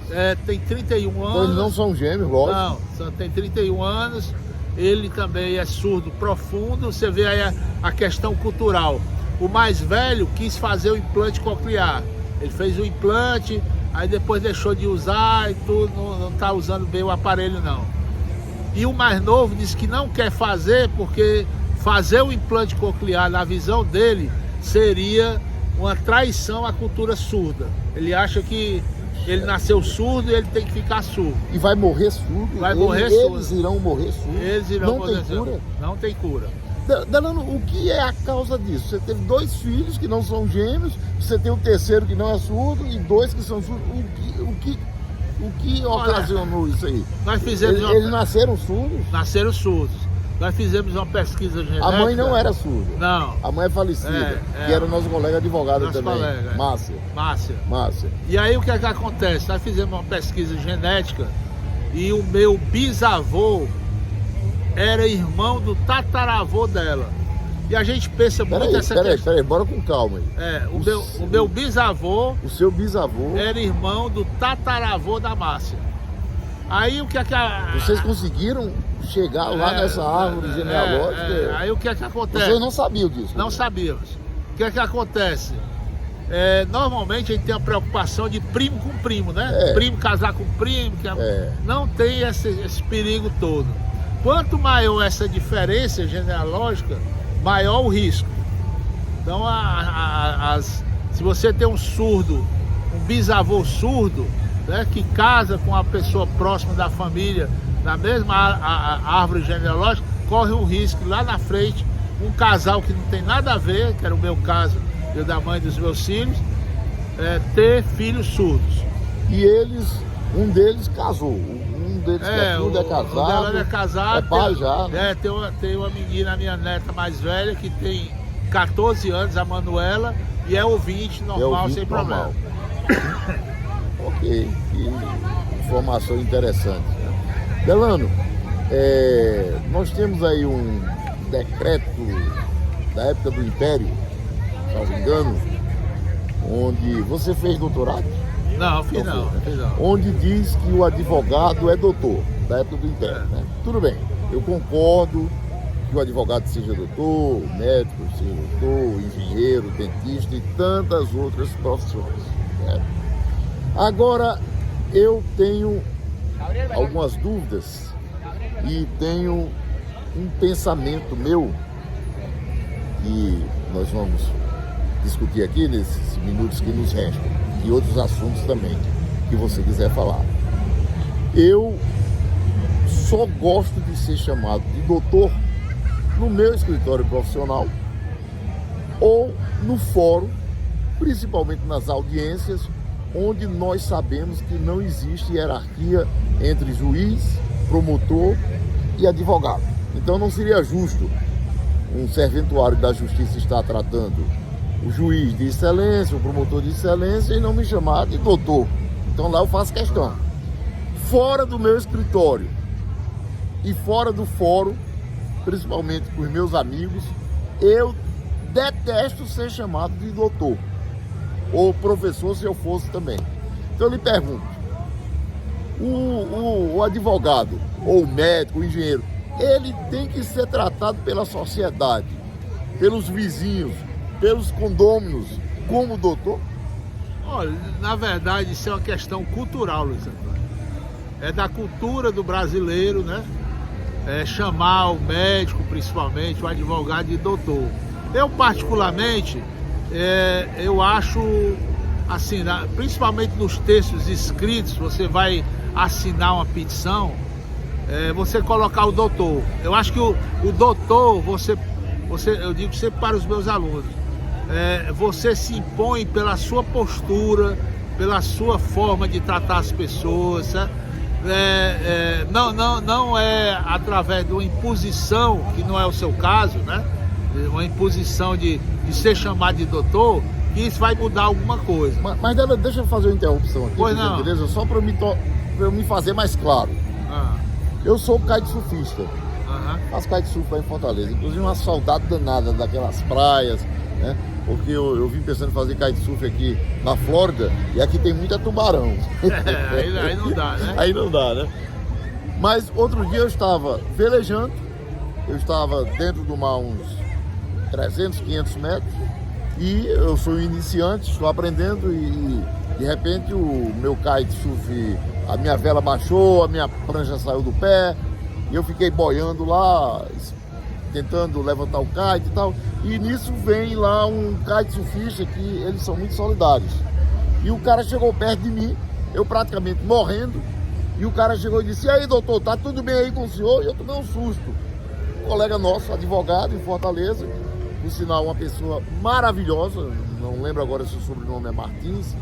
Tem 31 anos. Então eles não são gêmeos, lógico. Não, tem 31 anos. Ele também é surdo profundo. Você vê aí a questão cultural. O mais velho quis fazer o implante coclear. Ele fez o implante, aí depois deixou de usar e tudo, não está usando bem o aparelho não. E o mais novo disse que não quer fazer porque fazer o implante coclear, na visão dele, seria uma traição à cultura surda. Ele acha que ele nasceu surdo e ele tem que ficar surdo. E vai morrer surdo? Vai morrer surdo. Eles irão morrer surdo? Eles irão Não tem cura? Não tem cura. Delano, o que é a causa disso? Você teve 2 filhos que não são gêmeos, você tem o terceiro que não é surdo e 2 que são surdos. O que ocasionou isso aí? Nós fizemos Eles nasceram surdos? Nasceram surdos. Nós fizemos uma pesquisa genética. A mãe não era surda? Não. A mãe é falecida, que era nosso colega advogado Nosso também. colega, Márcia. E aí o que é que acontece? Nós fizemos uma pesquisa genética e o meu bisavô era irmão do tataravô dela. E a gente pensa muito essa questão. Peraí, bora com calma aí. O meu bisavô... O seu bisavô... era irmão do tataravô da Márcia. Aí o que é que Vocês conseguiram chegar lá nessa árvore genealógica? Aí o que é que acontece? Vocês não sabiam disso? Não sabíamos. O que é que acontece? Normalmente a gente tem a preocupação de primo com primo, né? Primo casar com primo, não tem esse perigo todo. Quanto maior essa diferença genealógica, maior o risco. Então, se você tem um surdo, um bisavô surdo, né, que casa com a pessoa próxima da família, na mesma árvore genealógica, corre um risco lá na frente, um casal que não tem nada a ver, que era o meu caso, eu da mãe dos meus filhos, ter filhos surdos. E um deles casou. Um deles que é surdo, é casado. É casado. É pai já. Né? Tem uma menina, minha neta mais velha, que tem 14 anos, a Manuela, e é ouvinte normal, sem problema. Ok, que informação interessante. Delano, nós temos aí um decreto da época do Império, se não me engano, onde você fez doutorado? Não, fiz não. Onde diz que o advogado é doutor, da época do Império. Né? Tudo bem, eu concordo que o advogado seja doutor, o médico seja doutor, o engenheiro, o dentista e tantas outras profissões. Né? Agora, eu tenho algumas dúvidas e tenho um pensamento meu que nós vamos discutir aqui nesses minutos que nos restam e outros assuntos também que você quiser falar. Eu só gosto de ser chamado de doutor no meu escritório profissional ou no fórum, principalmente nas audiências, onde nós sabemos que não existe hierarquia entre juiz, promotor e advogado. Então não seria justo um serventuário da justiça estar tratando o juiz de excelência, o promotor de excelência e não me chamar de doutor. Então lá eu faço questão. Fora do meu escritório e fora do fórum, principalmente com os meus amigos, eu detesto ser chamado de doutor ou professor, se eu fosse também. Então eu lhe pergunto, o advogado, ou o médico, o engenheiro, ele tem que ser tratado pela sociedade, pelos vizinhos, pelos condôminos, como doutor? Olha, na verdade isso é uma questão cultural, Luiz Antônio. É da cultura do brasileiro, né? Chamar o médico, principalmente, o advogado de doutor. Eu particularmente, eu acho, assim, principalmente nos textos escritos, você vai assinar uma petição, você colocar o doutor. Eu acho que o doutor, eu digo sempre para os meus alunos, você se impõe pela sua postura, pela sua forma de tratar as pessoas, certo? Não é através de uma imposição, que não é o seu caso, né? Uma imposição de ser chamado de doutor, que isso vai mudar alguma coisa. Mas deixa eu fazer uma interrupção aqui, pois não. Beleza? Só para eu me fazer mais claro. Eu sou kitesurfista. Faço kitesurf lá em Fortaleza. Inclusive uma saudade danada daquelas praias, né? Porque eu vim pensando em fazer kitesurf aqui na Flórida e aqui tem muita tubarão. Aí não dá, né? Aí não dá, né? Mas outro dia eu estava velejando, eu estava dentro do mar uns 300, 500 metros e eu sou um iniciante, estou aprendendo e de repente o meu kitesurf, a minha vela baixou, a minha prancha saiu do pé e eu fiquei boiando lá tentando levantar o kite e tal. E nisso vem lá um kite surfista que eles são muito solidários. E o cara chegou perto de mim, eu praticamente morrendo, e o cara chegou e disse: e aí, doutor, tá tudo bem aí com o senhor? E eu tomei um susto. Um colega nosso, advogado em Fortaleza, por sinal uma pessoa maravilhosa, não lembro agora se o sobrenome é Martins,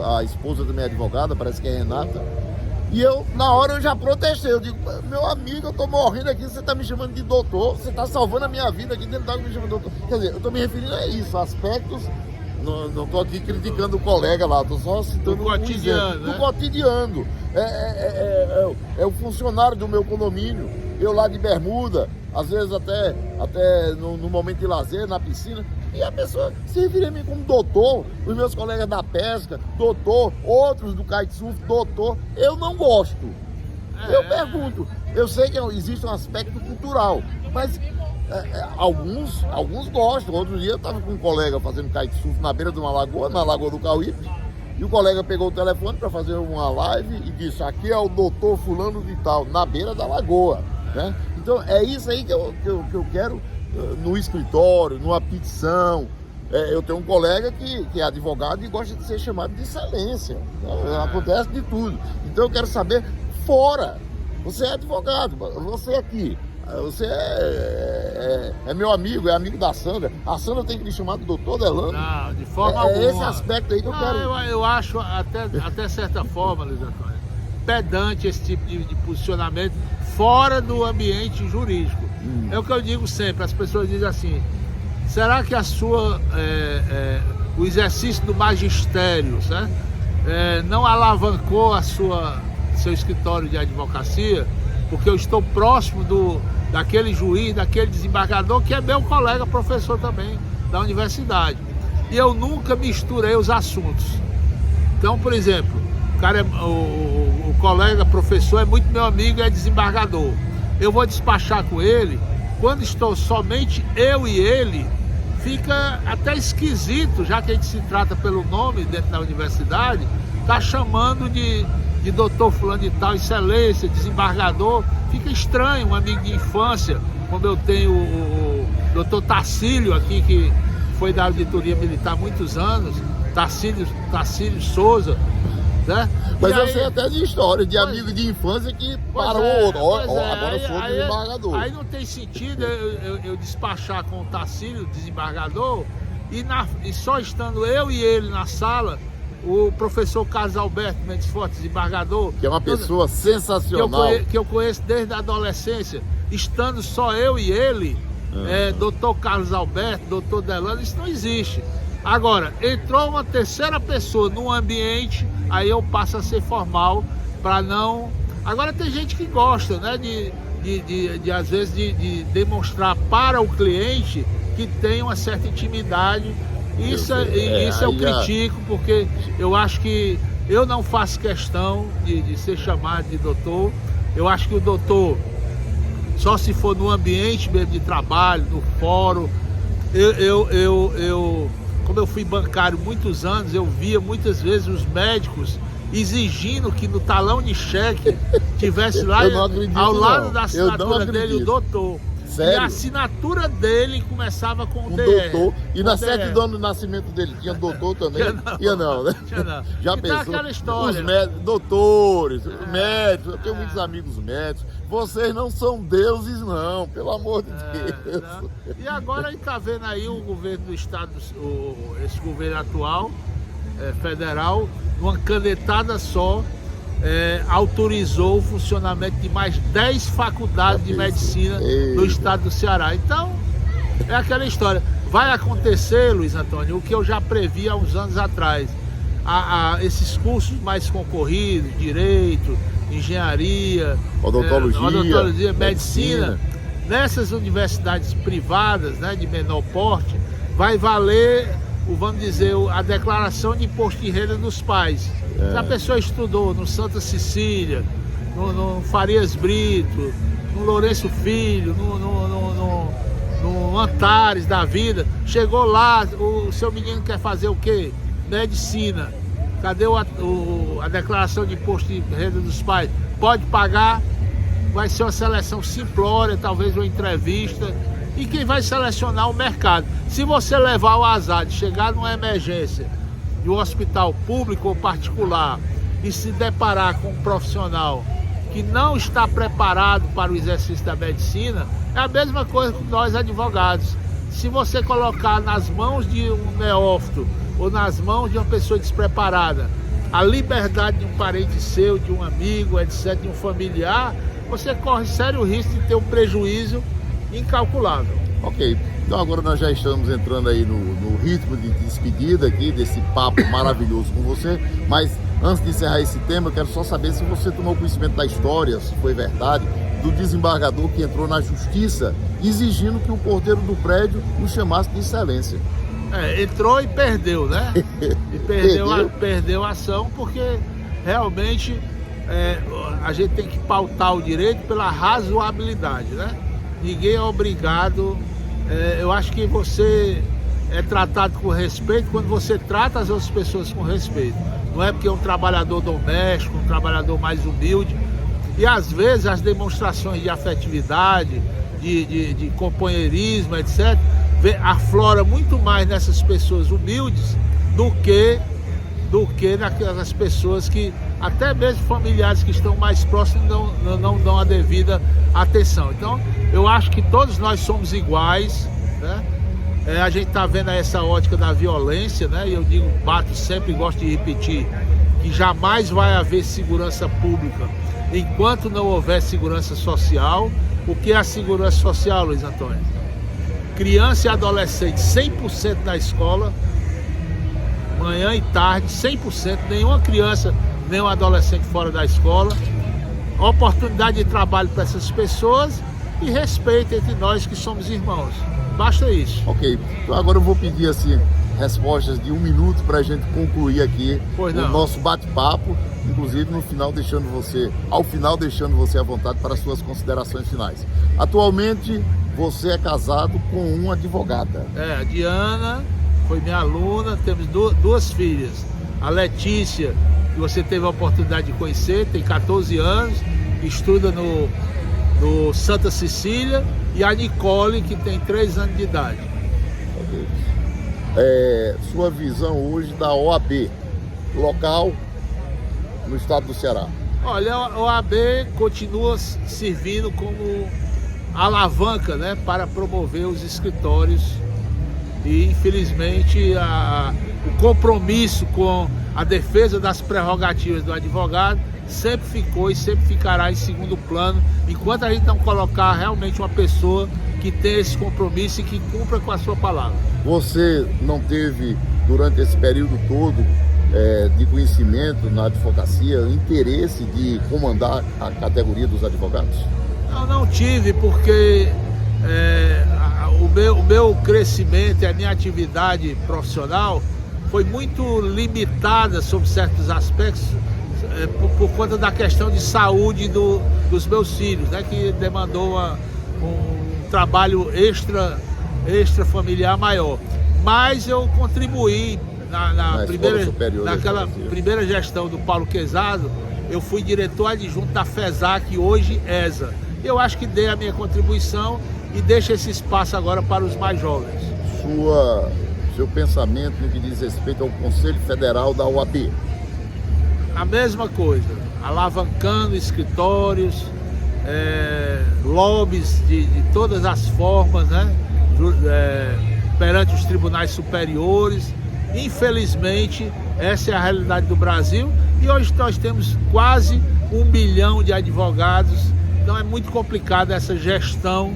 a esposa também é advogada, parece que é Renata. E eu, na hora, eu já protestei. Eu digo: meu amigo, eu tô morrendo aqui, você tá me chamando de doutor, você tá salvando a minha vida aqui dentro da água me chamando de doutor. Quer dizer, eu tô me referindo a isso, aspectos. Não tô aqui criticando o colega lá, tô só citando do cotidiano, do cotidiano. É o funcionário do meu condomínio, eu lá de bermuda, às vezes até no momento de lazer, na piscina. E a pessoa se refere a mim como doutor, os meus colegas da pesca, doutor, outros do kitesurf, doutor. Eu não gosto. Eu pergunto, eu sei que existe um aspecto cultural, mas alguns gostam. Outro dia eu estava com um colega fazendo kitesurf na beira de uma lagoa, na Lagoa do Cauípe, e o colega pegou o telefone para fazer uma live e disse: aqui é o doutor fulano de tal, na beira da lagoa, né? Então é isso aí que eu quero. No escritório, numa petição. Eu tenho um colega que é advogado e gosta de ser chamado de excelência, né? Acontece de tudo. Então eu quero saber, fora, você é advogado, você aqui, você é meu amigo, é amigo da Sandra. A Sandra tem que me chamar de doutor Delano? Não, de forma alguma. É esse aspecto aí que eu quero. Eu acho, até certa forma, Luiz Antônio, pedante esse tipo de posicionamento fora do ambiente jurídico. É o que eu digo sempre, as pessoas dizem assim: será que o exercício do magistério, certo? Não alavancou seu escritório de advocacia? Porque eu estou próximo daquele juiz, daquele desembargador, que é meu colega professor também da universidade. E eu nunca misturei os assuntos. Então, por exemplo, o colega professor é muito meu amigo e é desembargador. Eu vou despachar com ele. Quando estou somente eu e ele, fica até esquisito, já que a gente se trata pelo nome dentro da universidade, tá chamando de doutor fulano de tal, excelência, desembargador. Fica estranho, um amigo de infância, como eu tenho o doutor Tarcílio aqui, que foi da auditoria militar há muitos anos, Tarcílio Souza, né? Mas eu sei até de história de amigo de infância que parou agora eu sou desembargador. Aí não tem sentido eu despachar com o Tarcílio, desembargador, e só estando eu e ele na sala, o professor Carlos Alberto Mendes Forte, desembargador, que é uma pessoa sensacional, que eu conheço desde a adolescência, estando só eu e ele, doutor Carlos Alberto, doutor Delano, isso não existe. Agora, entrou uma terceira pessoa no ambiente, aí eu passo a ser formal para não... Agora tem gente que gosta, né, de às vezes de demonstrar para o cliente que tem uma certa intimidade. Isso eu critico, porque eu acho que eu não faço questão de ser chamado de doutor. Eu acho que o doutor, só se for no ambiente mesmo de trabalho, no fórum. Como eu fui bancário muitos anos, eu via muitas vezes os médicos exigindo que no talão de cheque tivesse lá ao lado da assinatura dele o doutor. Sério? E a assinatura dele começava com o DR. Doutor. E na certidão do nascimento dele tinha doutor também? Tinha não, né? Tinha não. Já então, pensou? Aquela história. Os médicos, doutores, médicos, eu tenho muitos amigos médicos. Vocês não são deuses não, pelo amor de Deus. Não. E agora a gente está vendo aí o governo do estado, esse governo atual, federal, numa canetada só, autorizou o funcionamento de mais 10 faculdades de medicina no estado do Ceará. Então, é aquela história. Vai acontecer, Luiz Antônio, o que eu já previ há uns anos atrás. Esses cursos mais concorridos, direito, engenharia, odontologia, medicina, nessas universidades privadas, né, de menor porte, vai valer, vamos dizer, a declaração de imposto de renda dos pais. Se a pessoa estudou no Santa Cecília, no Farias Brito, no Lourenço Filho, no Antares da vida, chegou lá, o seu menino quer fazer o quê? Medicina. Cadê a declaração de imposto de renda dos pais? Pode pagar? vai ser uma seleção simplória, talvez uma entrevista, e quem vai selecionar o mercado. Se você levar o azar de chegar numa emergência de um hospital público ou particular e se deparar com um profissional que não está preparado para o exercício da medicina, é a mesma coisa com nós advogados. Se você colocar nas mãos de um neófito ou nas mãos de uma pessoa despreparada a liberdade de um parente seu, de um amigo, etc., de um familiar, você corre sério risco de ter um prejuízo incalculável. Ok, então agora nós já estamos entrando aí no ritmo de despedida aqui, desse papo maravilhoso com você, mas antes de encerrar esse tema, eu quero só saber se você tomou conhecimento da história, se foi verdade, do desembargador que entrou na justiça exigindo que o porteiro do prédio o chamasse de excelência. Entrou e perdeu, né? E perdeu a ação, porque realmente a gente tem que pautar o direito pela razoabilidade, né? Ninguém é obrigado. Eu acho que você é tratado com respeito quando você trata as outras pessoas com respeito. Não é porque é um trabalhador doméstico, um trabalhador mais humilde. E às vezes as demonstrações de afetividade, de companheirismo, etc., aflora muito mais nessas pessoas humildes do que naquelas pessoas que, até mesmo familiares que estão mais próximos, não dão a devida atenção. Então, eu acho que todos nós somos iguais, né? A gente está vendo essa ótica da violência, né? E eu bato sempre, gosto de repetir, que jamais vai haver segurança pública enquanto não houver segurança social. O que é a segurança social, Luiz Antônio? Criança e adolescente 100% na escola, manhã e tarde 100%, nenhuma criança, nenhum adolescente fora da escola, oportunidade de trabalho para essas pessoas e respeito entre nós que somos irmãos. Basta isso. Ok, então agora eu vou pedir assim respostas de 1 minuto para a gente concluir aqui o nosso bate-papo, inclusive ao final deixando você à vontade para as suas considerações finais. Atualmente você é casado com uma advogada. A Diana foi minha aluna, temos duas filhas. A Letícia, que você teve a oportunidade de conhecer, tem 14 anos, estuda no Santa Cecília, e a Nicole, que tem 3 anos de idade. Okay. Sua visão hoje da OAB, local no estado do Ceará? Olha, a OAB continua servindo como alavanca, né, para promover os escritórios e, infelizmente, o compromisso com a defesa das prerrogativas do advogado sempre ficou e sempre ficará em segundo plano, enquanto a gente não colocar realmente uma pessoa que tenha esse compromisso e que cumpra com a sua palavra. Você não teve, durante esse período todo de conhecimento na advocacia, interesse de comandar a categoria dos advogados? Não tive, porque o meu crescimento e a minha atividade profissional foi muito limitada sobre certos aspectos por conta da questão de saúde dos meus filhos, né, que demandou um trabalho extra familiar maior. Mas eu contribuí naquela primeira gestão do Paulo Quezado. Eu fui diretor adjunto da FESAC, hoje ESA. Eu acho que dei a minha contribuição e deixo esse espaço agora para os mais jovens. Seu pensamento no que diz respeito ao Conselho Federal da OAB? A mesma coisa, alavancando escritórios, lobbies de todas as formas, né? Perante os tribunais superiores. Infelizmente, essa é a realidade do Brasil, e hoje nós temos quase 1 milhão de advogados, então é muito complicada essa gestão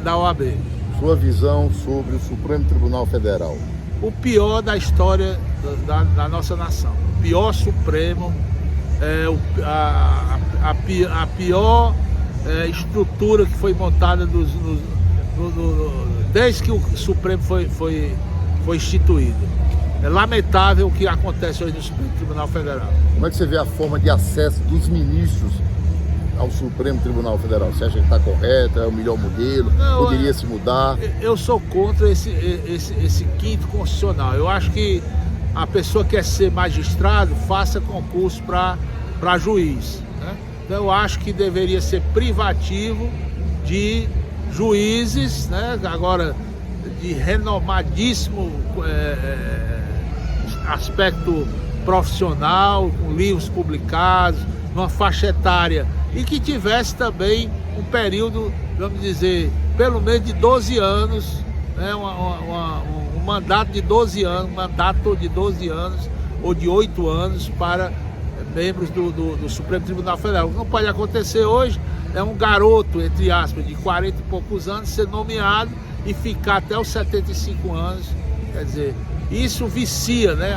da OAB. Sua visão sobre o Supremo Tribunal Federal? O pior da história da nossa nação. O pior Supremo, a pior estrutura que foi montada desde que o Supremo foi instituído. É lamentável o que acontece hoje no Supremo Tribunal Federal. Como é que você vê a forma de acesso dos ministros ao Supremo Tribunal Federal? Você acha que está correto? É o melhor modelo? Poderia se mudar? Eu sou contra esse quinto constitucional. Eu acho que a pessoa que quer ser magistrado, faça concurso para juiz, né? Então eu acho que deveria ser privativo de juízes, né, agora de renomadíssimo aspecto profissional, com livros publicados, numa faixa etária, e que tivesse também um período, vamos dizer, pelo menos de 12 anos, né, um mandato de 12 anos, ou de 8 anos para membros do Supremo Tribunal Federal. O que não pode acontecer hoje é um garoto, entre aspas, de 40 e poucos anos, ser nomeado e ficar até os 75 anos. Quer dizer, isso vicia, né,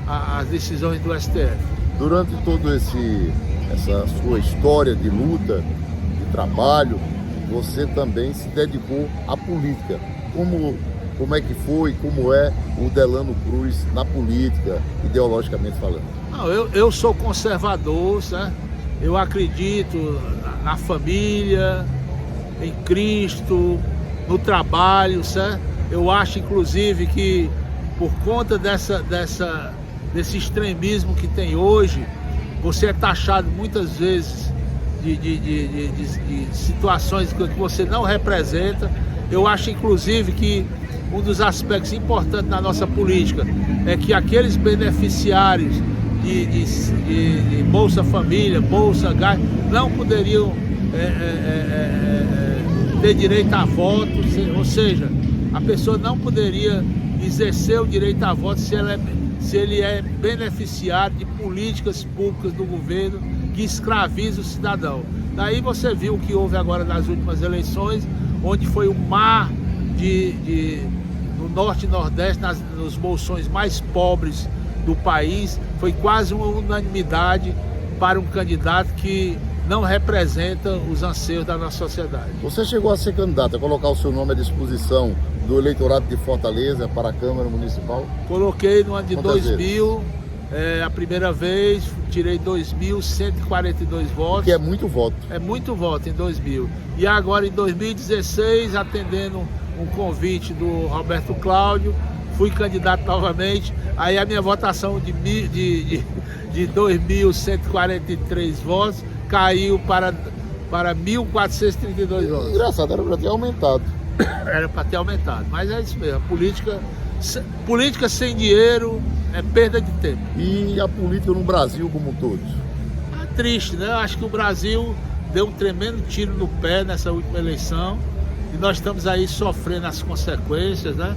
as decisões do STF. Durante toda essa sua história de luta, de trabalho, você também se dedicou à política. Como é que foi, como é o Delano Cruz na política, ideologicamente falando? Não, eu sou conservador, certo? Eu acredito na família, em Cristo, no trabalho, certo? Eu acho, inclusive, que por conta desse extremismo que tem hoje, você é taxado muitas vezes de situações que você não representa. Eu acho, inclusive, que um dos aspectos importantes na nossa política é que aqueles beneficiários de Bolsa Família, Bolsa Gás, não poderiam ter direito a voto, ou seja, a pessoa não poderia exercer o direito a voto se ele é beneficiário de políticas públicas do governo que escraviza o cidadão. Daí você viu o que houve agora nas últimas eleições, onde foi um mar no norte e nordeste, nos bolsões mais pobres do país, foi quase uma unanimidade para um candidato que não representa os anseios da nossa sociedade. Você chegou a ser candidato, a colocar o seu nome à disposição do eleitorado de Fortaleza para a Câmara Municipal? Coloquei no ano de Quantas 2000, a primeira vez, tirei 2.142 votos. Que é muito voto. É muito voto em 2000. E agora em 2016, atendendo um convite do Roberto Cláudio, fui candidato novamente. Aí a minha votação de 2.143 votos caiu para 1.432 votos. Engraçado, era para ter aumentado. Era para ter aumentado, mas é isso mesmo. Política sem dinheiro é perda de tempo. E a política no Brasil como um todo? É triste, né? Eu acho que o Brasil deu um tremendo tiro no pé nessa última eleição e nós estamos aí sofrendo as consequências, né?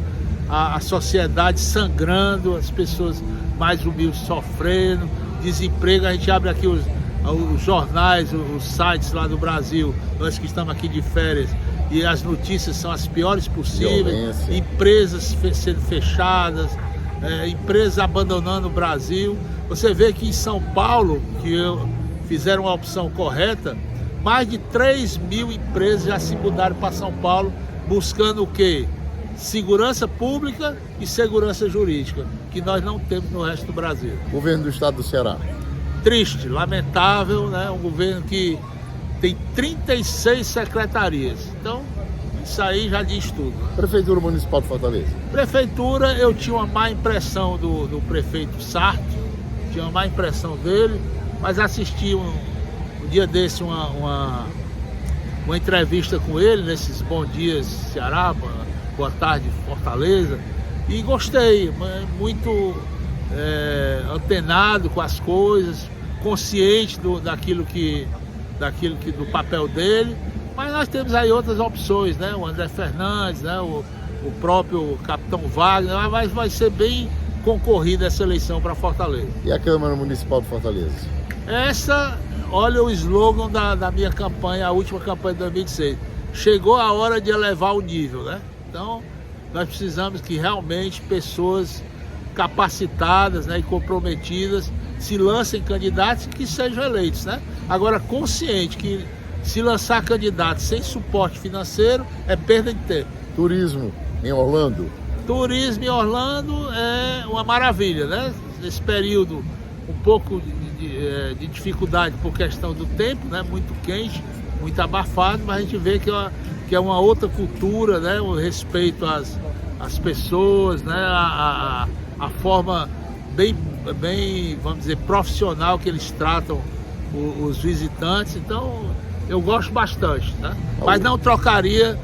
A sociedade sangrando, as pessoas mais humildes sofrendo, desemprego. A gente abre aqui os jornais, os sites lá do Brasil, nós que estamos aqui de férias, e as notícias são as piores possíveis. Violência. Empresas sendo fechadas, empresas abandonando o Brasil. Você vê que em São Paulo, que fizeram a opção correta, mais de 3.000 empresas já se mudaram para São Paulo, buscando o quê? Segurança pública e segurança jurídica, que nós não temos no resto do Brasil. Governo do Estado do Ceará. Triste, lamentável, né? Um governo que tem 36 secretarias. Então, isso aí já diz tudo. Prefeitura Municipal de Fortaleza. Prefeitura, eu tinha uma má impressão do prefeito Sarto, tinha uma má impressão dele, mas assisti um dia desse uma entrevista com ele, nesses Bom Dias Ceará, Boa Tarde Fortaleza, e gostei, muito antenado com as coisas, consciente do papel dele, mas nós temos aí outras opções, né? O André Fernandes, né? O próprio Capitão Wagner, mas vai ser bem concorrida essa eleição para Fortaleza. E a Câmara Municipal de Fortaleza? Olha o slogan da minha campanha, a última campanha de 2016. Chegou a hora de elevar o nível, né? Então, nós precisamos que realmente pessoas capacitadas, né, e comprometidas se lancem candidatos e que sejam eleitos, né? Agora, consciente que se lançar candidato sem suporte financeiro é perda de tempo. Turismo em Orlando? Turismo em Orlando é uma maravilha, né? Nesse período um pouco de dificuldade por questão do tempo, né? Muito quente, muito abafado, mas a gente vê que é uma outra cultura, né? O respeito às pessoas, né? A forma bem, vamos dizer, profissional que eles tratam os visitantes, então eu gosto bastante, né? Mas não trocaria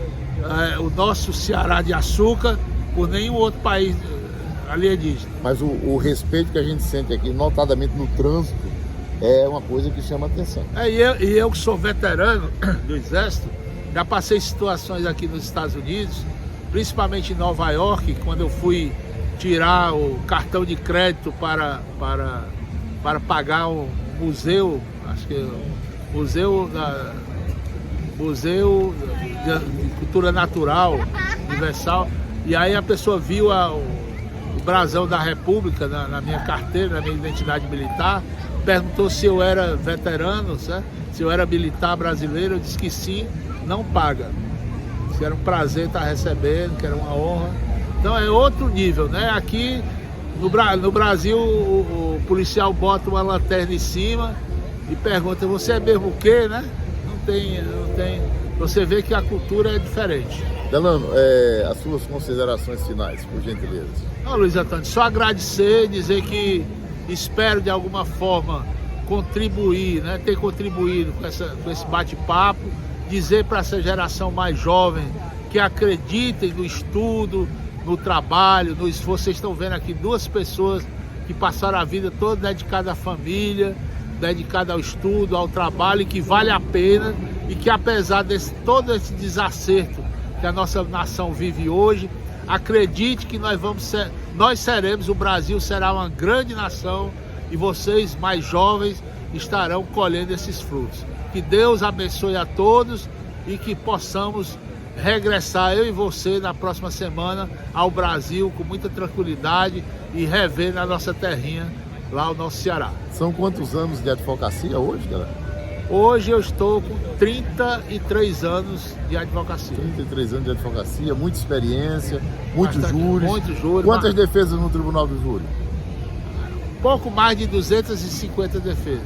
o nosso Ceará de açúcar por nenhum outro país alienígena. Mas o respeito que a gente sente aqui, notadamente no trânsito, é uma coisa que chama atenção. E eu que sou veterano do Exército, já passei situações aqui nos Estados Unidos, principalmente em Nova York, quando eu fui tirar o cartão de crédito para pagar um museu, acho que Museu de Cultura Natural Universal, e aí a pessoa viu o brasão da República na minha carteira, na minha identidade militar, perguntou se eu era veterano, certo? Se eu era militar brasileiro, eu disse que sim, não paga. Que era um prazer estar recebendo, que era uma honra. Então é outro nível, né? Aqui no Brasil o policial bota uma lanterna em cima e pergunta, você é mesmo o quê, né? Não tem. Você vê que a cultura é diferente. Delano, as suas considerações finais, por gentileza. Não, Luiz Antônio, só agradecer, dizer que espero de alguma forma contribuir, né? Ter contribuído com esse bate-papo, dizer para essa geração mais jovem que acreditem no estudo, no trabalho, no esforço. Vocês estão vendo aqui duas pessoas que passaram a vida toda dedicada à família, dedicada ao estudo, ao trabalho, e que vale a pena, e que apesar de todo esse desacerto que a nossa nação vive hoje, acredite que nós seremos, o Brasil será uma grande nação, e vocês mais jovens estarão colhendo esses frutos. Que Deus abençoe a todos e que possamos regressar, eu e você, na próxima semana ao Brasil com muita tranquilidade e rever na nossa terrinha, lá o nosso Ceará. São quantos anos de advocacia hoje, galera? Hoje eu estou com 33 anos de advocacia. 33 anos de advocacia, muita experiência, muitos júris. Muitos júris. Quantas defesas no Tribunal do Júri? Pouco mais de 250 defesas.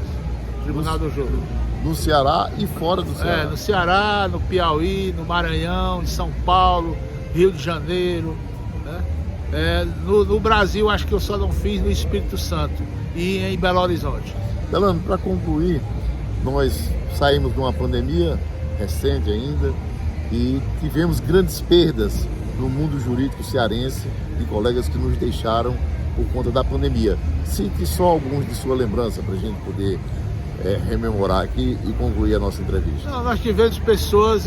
Tribunal do Júri. No Ceará e fora do Ceará? No Ceará, no Piauí, no Maranhão, em São Paulo, Rio de Janeiro, né? No Brasil, acho que eu só não fiz no Espírito Santo e em Belo Horizonte. Delano, para concluir, nós saímos de uma pandemia recente ainda e tivemos grandes perdas no mundo jurídico cearense de colegas que nos deixaram por conta da pandemia. Cite só alguns de sua lembrança para a gente poder rememorar aqui e concluir a nossa entrevista. Não, nós tivemos pessoas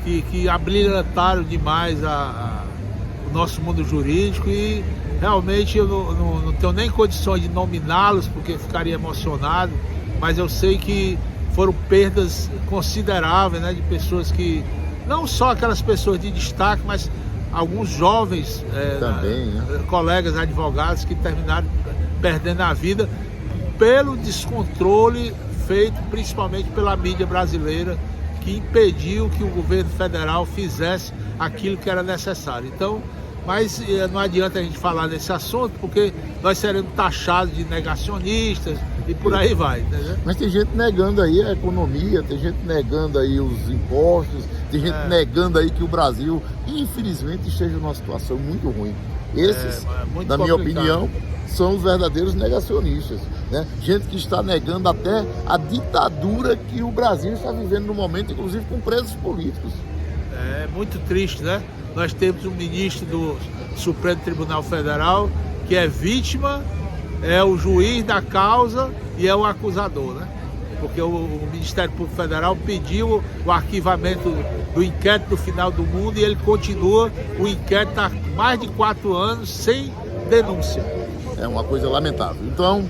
que habilitaram demais o nosso mundo jurídico, e realmente eu não tenho nem condições de nominá-los porque ficaria emocionado, mas eu sei que foram perdas consideráveis, né, de pessoas que, não só aquelas pessoas de destaque, mas alguns jovens também, né? Colegas advogados que terminaram perdendo a vida pelo descontrole feito principalmente pela mídia brasileira, que impediu que o governo federal fizesse aquilo que era necessário. Então, mas não adianta a gente falar nesse assunto, porque nós seremos taxados de negacionistas e por aí vai, entendeu? Mas tem gente negando aí a economia, tem gente negando aí os impostos, tem gente negando aí que o Brasil, infelizmente, esteja numa situação muito ruim. Esses, na minha opinião, são os verdadeiros negacionistas, né? Gente que está negando até a ditadura que o Brasil está vivendo no momento, inclusive com presos políticos. É muito triste, né? Nós temos um ministro do Supremo Tribunal Federal que é vítima, é o juiz da causa e é o acusador, né? Porque o Ministério Público Federal pediu o arquivamento do inquérito do Final do Mundo e ele continua o inquérito há mais de 4 anos sem denúncia. É uma coisa lamentável. Então,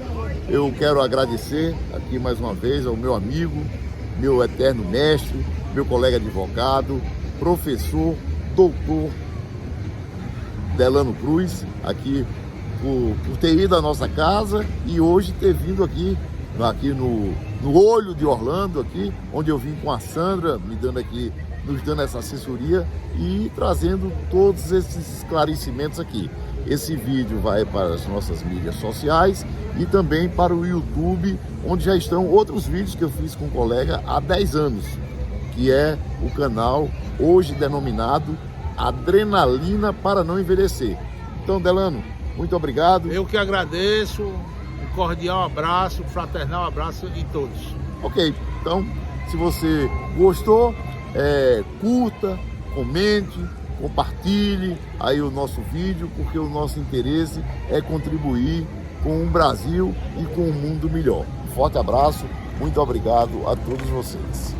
eu quero agradecer aqui mais uma vez ao meu amigo, meu eterno mestre, meu colega advogado, professor, doutor Delano Cruz, aqui por ter ido à nossa casa e hoje ter vindo aqui no olho de Orlando, aqui, onde eu vim com a Sandra, nos dando essa assessoria e trazendo todos esses esclarecimentos aqui. Esse vídeo vai para as nossas mídias sociais e também para o YouTube, onde já estão outros vídeos que eu fiz com um colega há 10 anos, que é o canal hoje denominado Adrenalina para Não Envelhecer. Então, Delano, muito obrigado. Eu que agradeço, Um cordial abraço, fraternal abraço em todos. Ok, então se você gostou, curta, comente, compartilhe aí o nosso vídeo, porque o nosso interesse é contribuir com o Brasil e com um mundo melhor. Um forte abraço, muito obrigado a todos vocês.